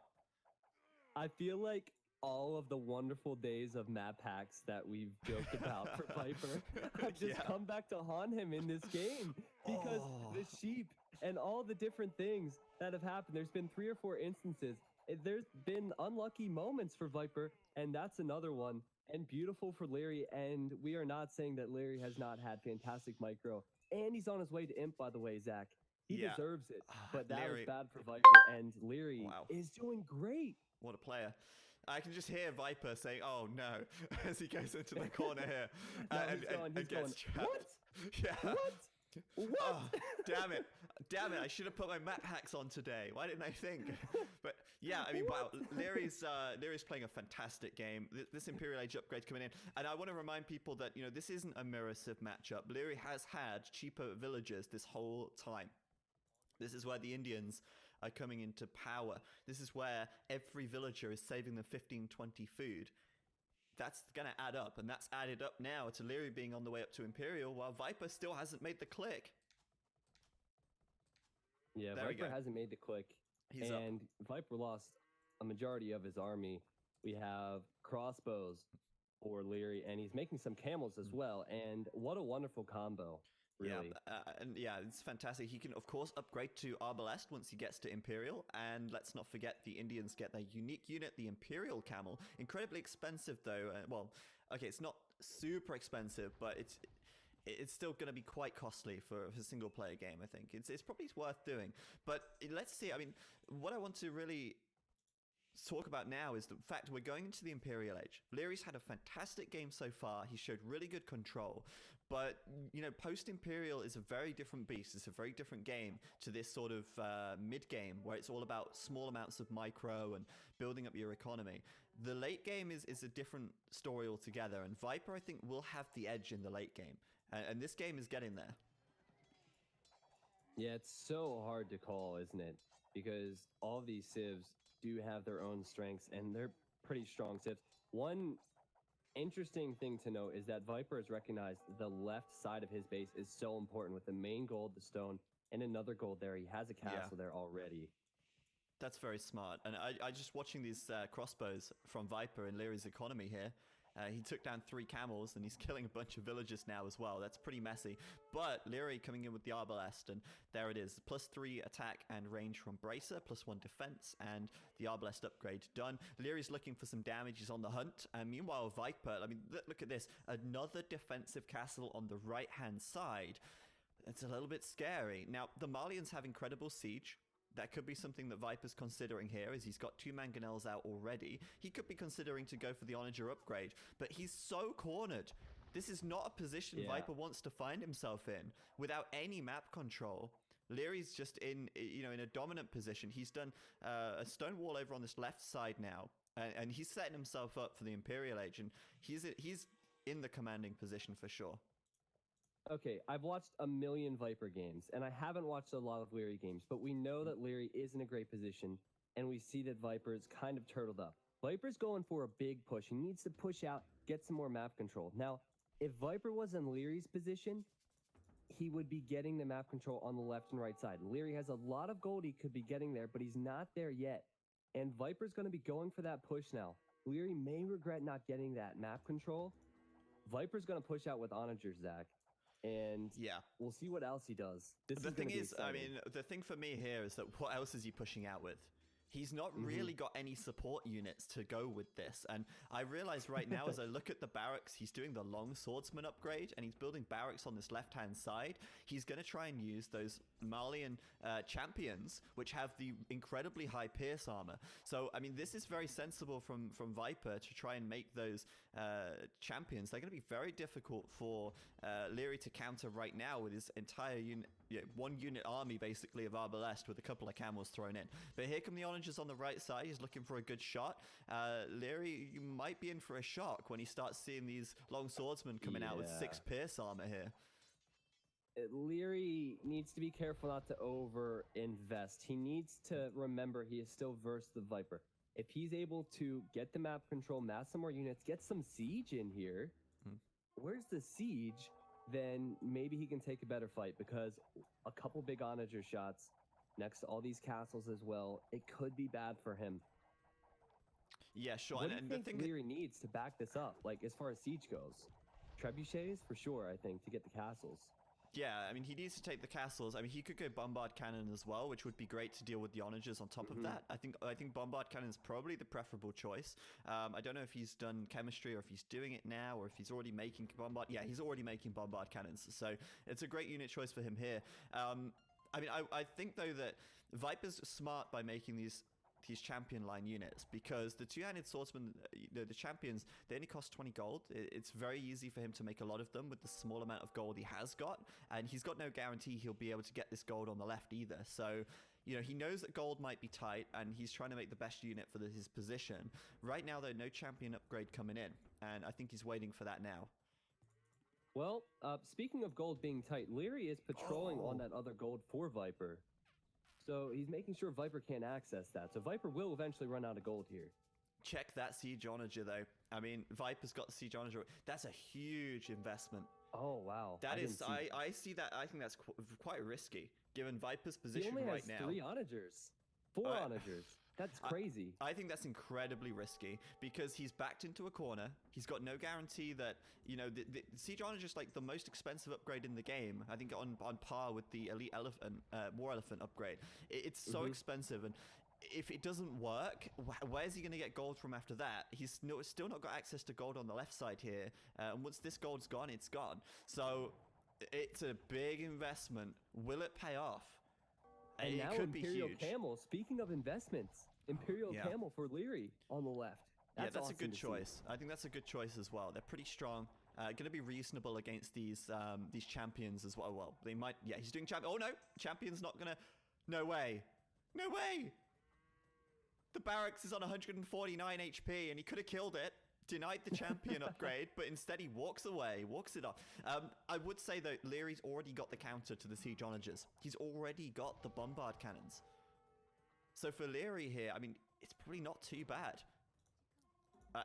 I feel like all of the wonderful days of map hacks that we've joked about for Viper have just come back to haunt him in this game, because the sheep and all the different things that have happened, there's been 3 or 4 instances. There's been unlucky moments for Viper, and that's another one. And beautiful for Leary, and we are not saying that Leary has not had fantastic micro. And he's on his way to Imp, by the way, Zach. He deserves it, but that was bad for Viper, and Leary is doing great. What a player. I can just hear Viper saying, oh no, as he goes into the corner here and gets trapped. What? Yeah. What? Oh, damn it. I should have put my map hacks on today. Why didn't I think? But yeah, I mean, wow, Leary's playing a fantastic game. This Imperial Age upgrade coming in. And I want to remind people that, you know, this isn't a mirror civ matchup. Leary has had cheaper villagers this whole time. This is where the Indians are coming into power. This is where every villager is saving them 15, 20 food. That's going to add up, and that's added up now to Leary being on the way up to Imperial, while Viper still hasn't made the click. Yeah, Viper hasn't made the click, and Viper lost a majority of his army. We have crossbows for Leary, and he's making some camels as well, and what a wonderful combo. Really. Yeah, it's fantastic. He can, of course, upgrade to Arbalest once he gets to Imperial. And let's not forget the Indians get their unique unit, the Imperial Camel. Incredibly expensive, though. Well, okay, it's not super expensive, but it's still going to be quite costly for a single-player game, I think. It's probably worth doing. But let's see. I mean, what I want to really talk about now is the fact we're going into the Imperial Age. Leary's had a fantastic game so far. He showed really good control. But, you know, post-Imperial is a very different beast. It's a very different game to this sort of mid-game where it's all about small amounts of micro and building up your economy. The late game is a different story altogether. And Viper, I think, will have the edge in the late game. And this game is getting there. Yeah, it's so hard to call, isn't it? Because all of these civs do have their own strengths, and they're pretty strong civs. One interesting thing to note is that Viper has recognized the left side of his base is so important with the main gold, the stone, and another gold there. He has a castle there already. That's very smart. And I just watching these crossbows from Viper in Leary's economy here. He took down 3 camels, and he's killing a bunch of villagers now as well. That's pretty messy. But Leary coming in with the Arbalest, and there it is. +3 attack and range from Bracer, +1 defense, and the Arbalest upgrade done. Leary's looking for some damage. He's on the hunt. And meanwhile, Viper, I mean, look at this. Another defensive castle on the right-hand side. It's a little bit scary. Now, the Malians have incredible siege. That could be something that Viper's considering here, as he's got 2 mangonels out already. He could be considering to go for the Onager upgrade, but he's so cornered. This is not a position Viper wants to find himself in without any map control. Leary's just in a dominant position. He's done a stone wall over on this left side now, and he's setting himself up for the Imperial Age, and he's in the commanding position for sure. Okay, I've watched a million Viper games, and I haven't watched a lot of Leary games, but we know that Leary is in a great position, and we see that Viper's kind of turtled up. Viper's going for a big push. He needs to push out, get some more map control. Now, if Viper was in Leary's position, he would be getting the map control on the left and right side. Leary has a lot of gold he could be getting there, but he's not there yet. And Viper's going to be going for that push now. Leary may regret not getting that map control. Viper's going to push out with Onager, Zach. And we'll see what else he does. The thing is, I mean, the thing for me here is that what else is he pushing out with? He's not really got any support units to go with this. And I realize right now as I look at the barracks, he's doing the long swordsman upgrade and he's building barracks on this left-hand side. He's going to try and use those Malian champions, which have the incredibly high pierce armor. So, I mean, this is very sensible from Viper to try and make those champions. They're going to be very difficult for Leary to counter right now with his entire unit. One unit army basically of Arbalest with a couple of camels thrown in. But here come the Onagers on the right side. He's looking for a good shot. Leary, you might be in for a shock when he starts seeing these long swordsmen coming out with 6 pierce armor here. Leary needs to be careful not to over-invest. He needs to remember he is still versed the Viper. If he's able to get the map control, mass some more units, get some siege in here. Where's the siege? Then maybe he can take a better fight, because a couple big Onager shots next to all these castles as well, it could be bad for him. Yeah, sure. What do you think Leary needs to back this up, like as far as siege goes? Trebuchets, for sure, I think, to get the castles. Yeah, I mean, he needs to take the castles. I mean, he could go Bombard Cannon as well, which would be great to deal with the Onagers on top of that. I think Bombard Cannon is probably the preferable choice. I don't know if he's done chemistry or if he's doing it now or if he's already making Bombard. Yeah, he's already making Bombard Cannons. So it's a great unit choice for him here. I mean, I think, though, that Viper's smart by making these champion line units, because the two-handed swordsmen, the champions, they only cost 20 gold. It's very easy for him to make a lot of them with the small amount of gold he has got, and he's got no guarantee he'll be able to get this gold on the left either. So, you know, he knows that gold might be tight, and he's trying to make the best unit for his position. Right now, though, no champion upgrade coming in, and I think he's waiting for that now. Well, speaking of gold being tight, Leary is patrolling on that other gold for Viper. So he's making sure Viper can't access that. So Viper will eventually run out of gold here. Check that Siege Onager, though. I mean, Viper's got the Siege Onager. That's a huge investment. Oh, wow. I see that. I think that's quite risky, given Viper's position right now. He only has 3 onagers. 4 onagers. That's crazy. I think that's incredibly risky because he's backed into a corner. He's got no guarantee that, you know, the Siege Onager is like the most expensive upgrade in the game. I think on par with the Elite Elephant, War Elephant upgrade. It's so expensive, and if it doesn't work, where's he going to get gold from after that? He's still not got access to gold on the left side here. And once this gold's gone, it's gone. So it's a big investment. Will it pay off? And it now could be Imperial huge. Camel, speaking of investments, Imperial Camel for Leary on the left. That's awesome. awesome A good choice. I think that's a good choice as well. They're pretty strong. Going to be reasonable against these champions as well. Well, they might. Yeah, he's doing champion. Oh no, champion's not gonna. No way. No way. The barracks is on 149 HP, and he could have killed it. Denied the champion upgrade, but instead he walks away, walks it off. I would say that Leary's already got the counter to the Siege Onagers. He's already got the bombard cannons. So for Leary here, I mean, it's probably not too bad.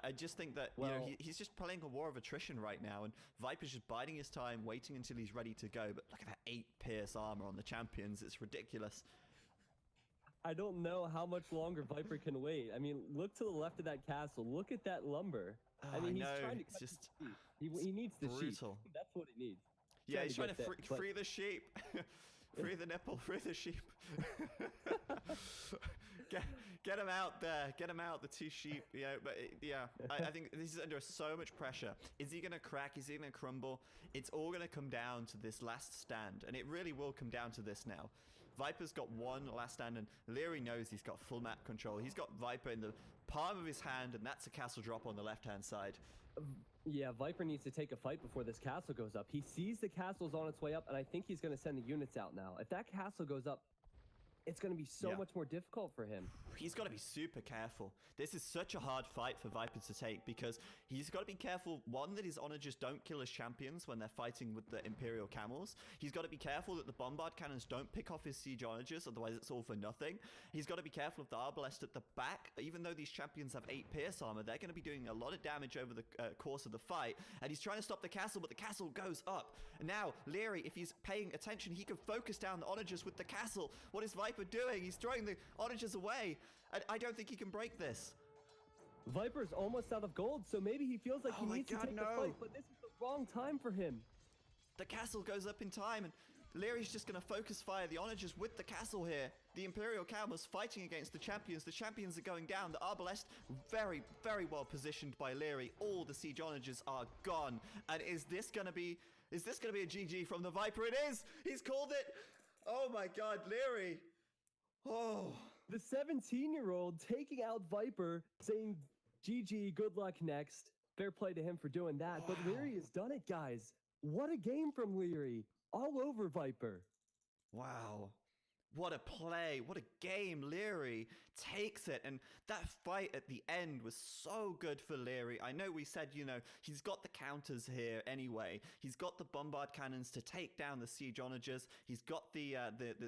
I just think that you know, he's just playing a war of attrition right now, and Viper's just biding his time, waiting until he's ready to go. But look at that 8 pierce armor on the champions. It's ridiculous. I don't know how much longer Viper can wait. I mean, look to the left of that castle. Look at that lumber. I mean, he's trying to cut the sheep. He needs the sheep. That's what he needs. Yeah, he's trying to free the sheep. Free the nipple, free the sheep. Get him out there. Get him out, the 2 sheep. Yeah, but I think this is under so much pressure. Is he going to crack? Is he going to crumble? It's all going to come down to this last stand, and it really will come down to this now. Viper's got 1 last stand, and Leary knows he's got full map control. He's got Viper in the palm of his hand, and that's a castle drop on the left-hand side. Yeah, Viper needs to take a fight before this castle goes up. He sees the castle's on its way up, and I think he's going to send the units out now. If that castle goes up, it's going to be so much more difficult for him. He's got to be super careful. This is such a hard fight for Viper to take because he's got to be careful, one, that his onagers don't kill his champions when they're fighting with the Imperial camels. He's got to be careful that the bombard cannons don't pick off his siege onagers, otherwise it's all for nothing. He's got to be careful of the arbalest at the back. Even though these champions have 8 pierce armor, they're going to be doing a lot of damage over the course of the fight. And he's trying to stop the castle, but the castle goes up. Now, Leary, if he's paying attention, he can focus down the onagers with the castle. What is Viper doing? He's throwing the onagers away. I don't think he can break this. Viper's almost out of gold, so maybe he feels like he needs to take the fight, but this is the wrong time for him. The castle goes up in time, and Leary's just going to focus fire the onagers with the castle here. The Imperial Camels fighting against the champions. The champions are going down. The arbalest very, very well positioned by Leary. All the siege onagers are gone. And is this going to be a GG from the Viper? It is! He's called it! Oh my god, Leary! Oh... The 17-year-old taking out Viper, saying, GG, good luck next. Fair play to him for doing that. Wow. But Leary has done it, guys. What a game from Leary. All over Viper. Wow. What a play. What a game. Leary takes it. And that fight at the end was so good for Leary. I know we said, you know, he's got the counters here anyway. He's got the bombard cannons to take down the siege onagers. He's got the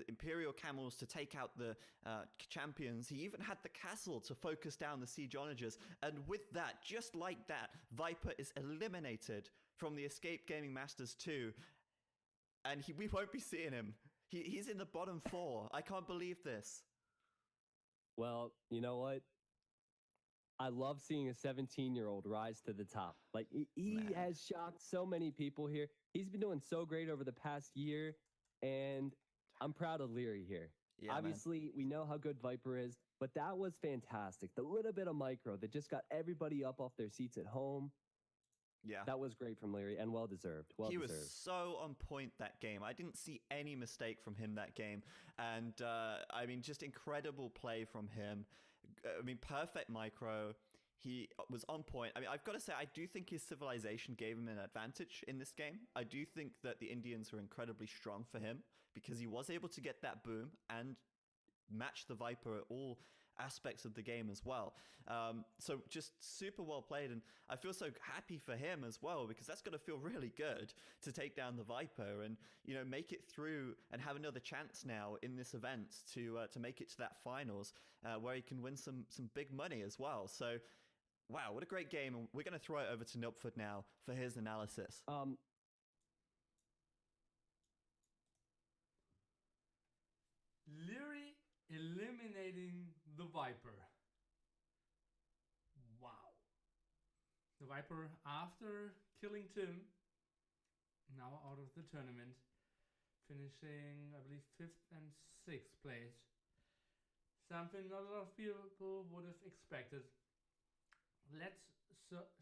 Imperial camels to take out the champions. He even had the castle to focus down the siege onagers. And with that, just like that, Viper is eliminated from the Escape Gaming Masters 2. And we won't be seeing him. He's in the bottom 4. I can't believe this. Well, you know what? I love seeing a 17-year-old rise to the top. Like, he has shocked so many people here. He's been doing so great over the past year, and I'm proud of Leary here. Yeah, obviously, we know how good Viper is, but that was fantastic. The little bit of micro that just got everybody up off their seats at home. Yeah. That was great from Leary, and well-deserved. He was so on point that game. I didn't see any mistake from him that game. And, I mean, just incredible play from him. I mean, perfect micro. He was on point. I mean, I've got to say, I do think his civilization gave him an advantage in this game. I do think that the Indians were incredibly strong for him because he was able to get that boom and match the Viper at all aspects of the game as well. So just super well played, and I feel so happy for him as well, because that's going to feel really good to take down the Viper and, you know, make it through and have another chance now in this event to make it to that finals where he can win some big money as well. So wow, what a great game. And we're going to throw it over to Nupford now for his analysis. Leary eliminating the Viper. Wow. The Viper, after killing Tim, now out of the tournament, finishing, I believe, 5th and 6th place. Something not a lot of people would have expected. Let's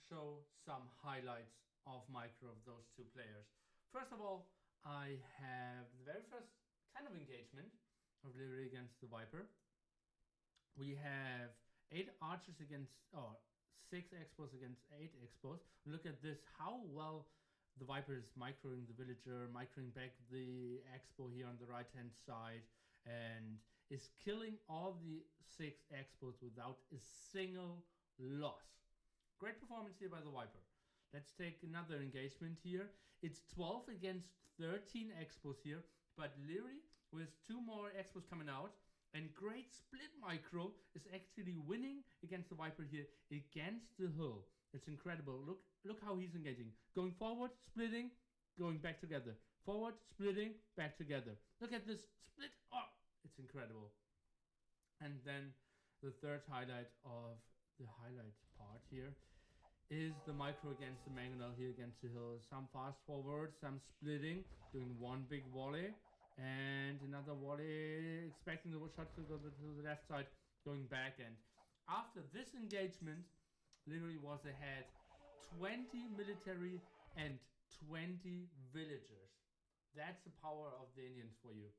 show some highlights of micro of those two players. First of all, I have the very first kind of engagement of Leary against the Viper. We have 8 archers against, or 6 expos against 8 expos. Look at this, how well the Viper is microing the villager, microing back the expo here on the right hand side, and is killing all the 6 expos without a single loss. Great performance here by the Viper. Let's take another engagement here. It's 12 against 13 expos here, but Leary with 2 more expos coming out, and great split micro is actually winning against the Viper here against the hull. It's incredible. Look how he's engaging. Going forward, splitting, going back together. Forward, splitting, back together. Look at this split. Oh, it's incredible. And then the third highlight of the highlight part here is the micro against the mangonel here against the hill. Some fast forward, some splitting, doing one big volley, and another volley, expecting the shot to go to the left side, going back. And after this engagement, literally was ahead 20 military and 20 villagers. That's the power of the Indians for you.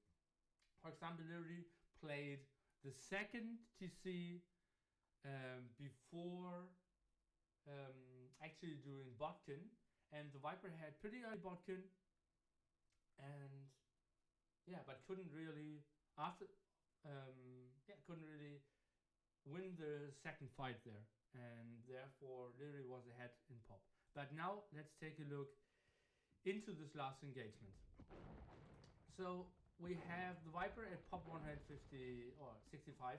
For example, literally played the second TC before actually doing botkin, and the Viper had pretty early botkin, and yeah, but couldn't really couldn't really win the second fight there, and therefore literally was ahead in pop. But now let's take a look into this last engagement. So we have the Viper at pop 150 or 65,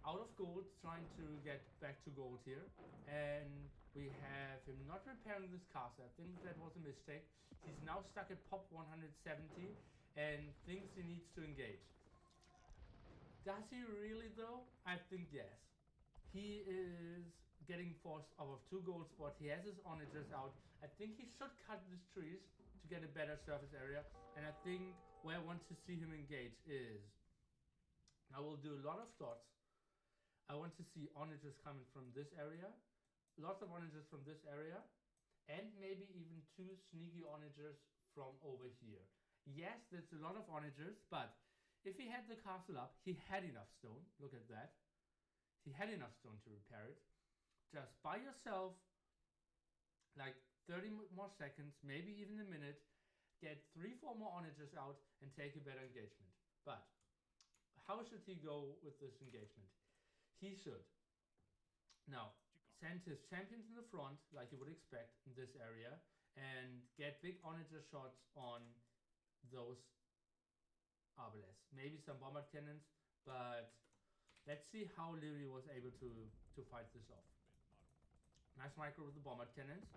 out of gold, trying to get back to gold here, and we have him not repairing this castle. I think that was a mistake. He's now stuck at pop 170 and thinks he needs to engage. Does he really though? I think yes. He is getting forced out of 2 gold spots. He has his onagers out. I think he should cut these trees to get a better surface area, and I think where I want to see him engage is, I will do a lot of thoughts. I want to see onagers coming from this area, lots of onagers from this area, and maybe even 2 sneaky onagers from over here. Yes, that's a lot of onagers, but if he had the castle up, he had enough stone. Look at that. He had enough stone to repair it. Just by yourself, like 30 more seconds, maybe even a minute, get 3-4 more onagers out and take a better engagement. But how should he go with this engagement? He should now send his champions in the front, like you would expect in this area, and get big onager shots on those arbalets. Maybe some bombard cannons, but let's see how Leary was able to fight this off. Nice micro with the bombard cannons.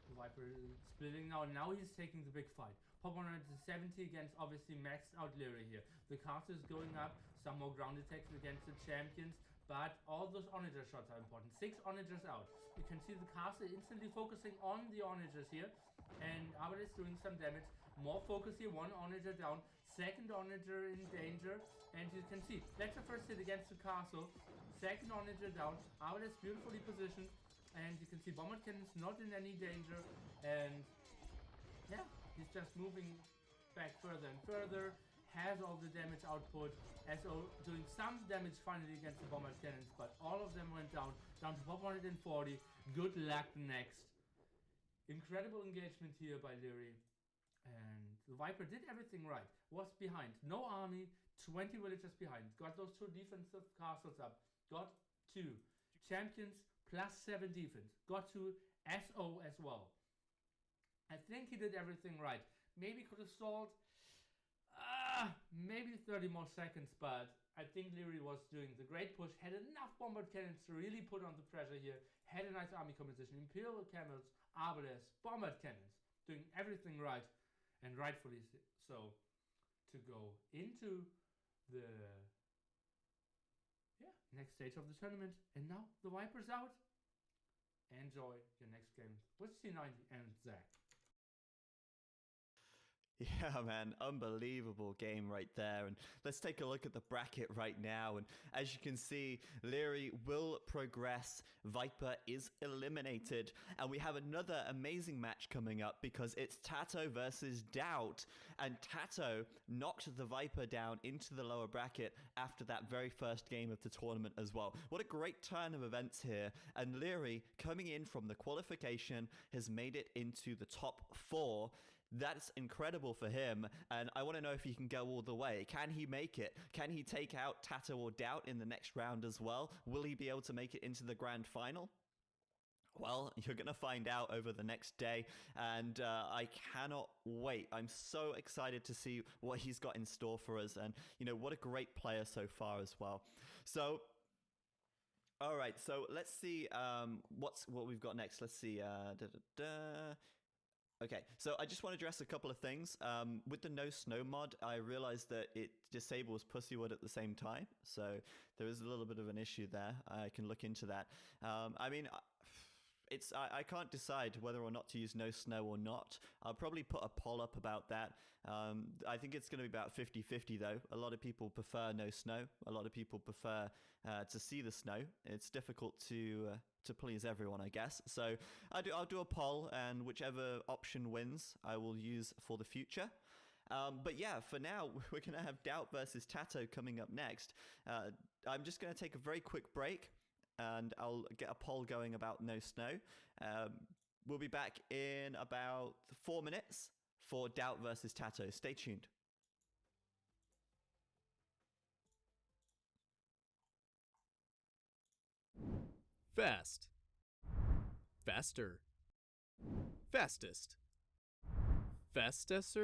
The Viper is splitting now. Now he's taking the big fight. Pop 170 against obviously maxed out Leary here. The castle is going up. Some more ground attacks against the champions. But all those onager shots are important. 6 onagers out. You can see the castle instantly focusing on the onagers here. And Arbal is doing some damage. More focus here. 1 onager down. Second onager in danger. And you can see that's the first hit against the castle. Second onager down. Arbal is beautifully positioned. And you can see bombard cannons not in any danger. And yeah, he's just moving back further and further. Has all the damage output. SO doing some damage finally against the bombard cannons, but all of them went down to pop 140. Good luck next. Incredible engagement here by Leary. And the Viper did everything right. Was behind. No army. 20 villagers behind, got those 2 defensive castles up, got to champions +7 defense, got to SO as well. I think he did everything right. Maybe could have stalled maybe 30 more seconds, but I think Leary was doing the great push, had enough bombard cannons to really put on the pressure here, had a nice army composition, Imperial camels, arbalest, bombard cannons, doing everything right, and rightfully so, to go into the next stage of the tournament. And now the Viper's out. Enjoy your next game with C90 and Zach. Yeah, man, unbelievable game right there. And let's take a look at the bracket right now. And as you can see, Leary will progress. Viper is eliminated. And we have another amazing match coming up because it's Tato versus Doubt. And Tato knocked the Viper down into the lower bracket after that very first game of the tournament as well. What a great turn of events here. And Leary, coming in from the qualification, has made it into the top 4. That's incredible for him, and I want to know if he can go all the way. Can he make it? Can he take out Tato or Doubt in the next round as well? Will he be able to make it into the grand final? Well, you're going to find out over the next day, and I cannot wait. I'm so excited to see what he's got in store for us, and, you know, what a great player so far as well. So, all right, so let's see what we've got next. Let's see. Okay, so I just want to address a couple of things. With the no snow mod, I realized that it disables Pussywood at the same time, so there is a little bit of an issue there. I can look into that. I mean, I can't decide whether or not to use no snow or not. I'll probably put a poll up about that. I think it's going to be about 50-50 though. A lot of people prefer no snow. A lot of people prefer to see the snow. It's difficult to please everyone, I guess. So I'll do a poll, and whichever option wins, I will use for the future. But yeah, for now, we're going to have Doubt versus Tato coming up next. I'm just going to take a very quick break, and I'll get a poll going about no snow. We'll be back in about 4 minutes for Doubt versus Tato. Stay tuned. Fast. Faster. Fastest. Fastest.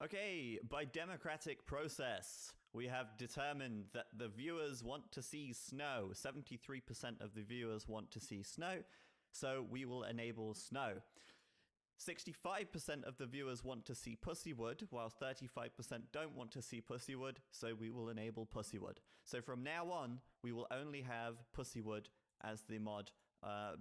Okay, by democratic process, we have determined that the viewers want to see snow. 73% of the viewers want to see snow, so we will enable snow. 65% of the viewers want to see Pussywood, while 35% don't want to see Pussywood, so we will enable Pussywood. So from now on, we will only have Pussywood as the mod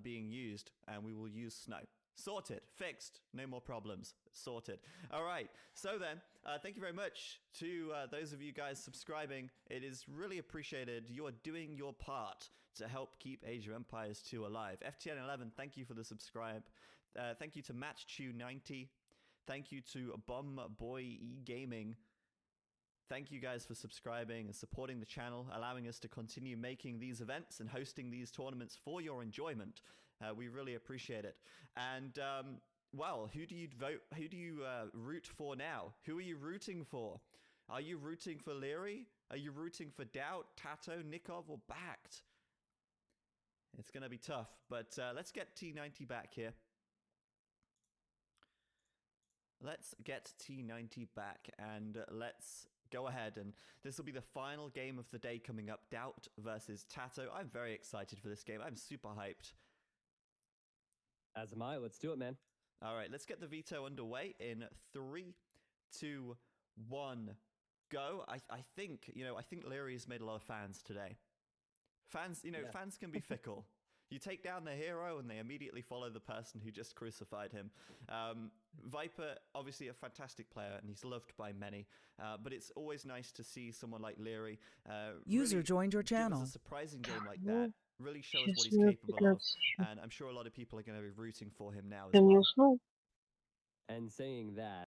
being used, and we will use snow. Sorted, fixed, no more problems, sorted. All right, so then, thank you very much to those of you guys subscribing. It is really appreciated. You are doing your part to help keep Age of Empires 2 alive. FTN11, thank you for the subscribe. Thank you to MatchTune90. Thank you to Bomb Boy E Gaming. Thank you guys for subscribing and supporting the channel, allowing us to continue making these events and hosting these tournaments for your enjoyment. We really appreciate it. And, well, who do you vote? Who do you root for now? Who are you rooting for? Are you rooting for Leary? Are you rooting for Doubt, Tato, Nikov, or Backed? It's going to be tough, but let's get T90 back here. Let's get T90 back and let's go ahead, and this will be the final game of the day coming up. Doubt versus Tato. I'm very excited for this game. I'm super hyped. As am I. Let's do it, man. All right, let's get the veto underway in 3, 2, 1, go. I think, I think Leary's made a lot of fans today. Fans, fans can be fickle. You take down the hero and they immediately follow the person who just crucified him. Viper, obviously a fantastic player and he's loved by many, but it's always nice to see someone like Leary User really joined your channel. give us a surprising game like that, really show us what he's capable of, and I'm sure a lot of people are going to be rooting for him now as well. And saying that,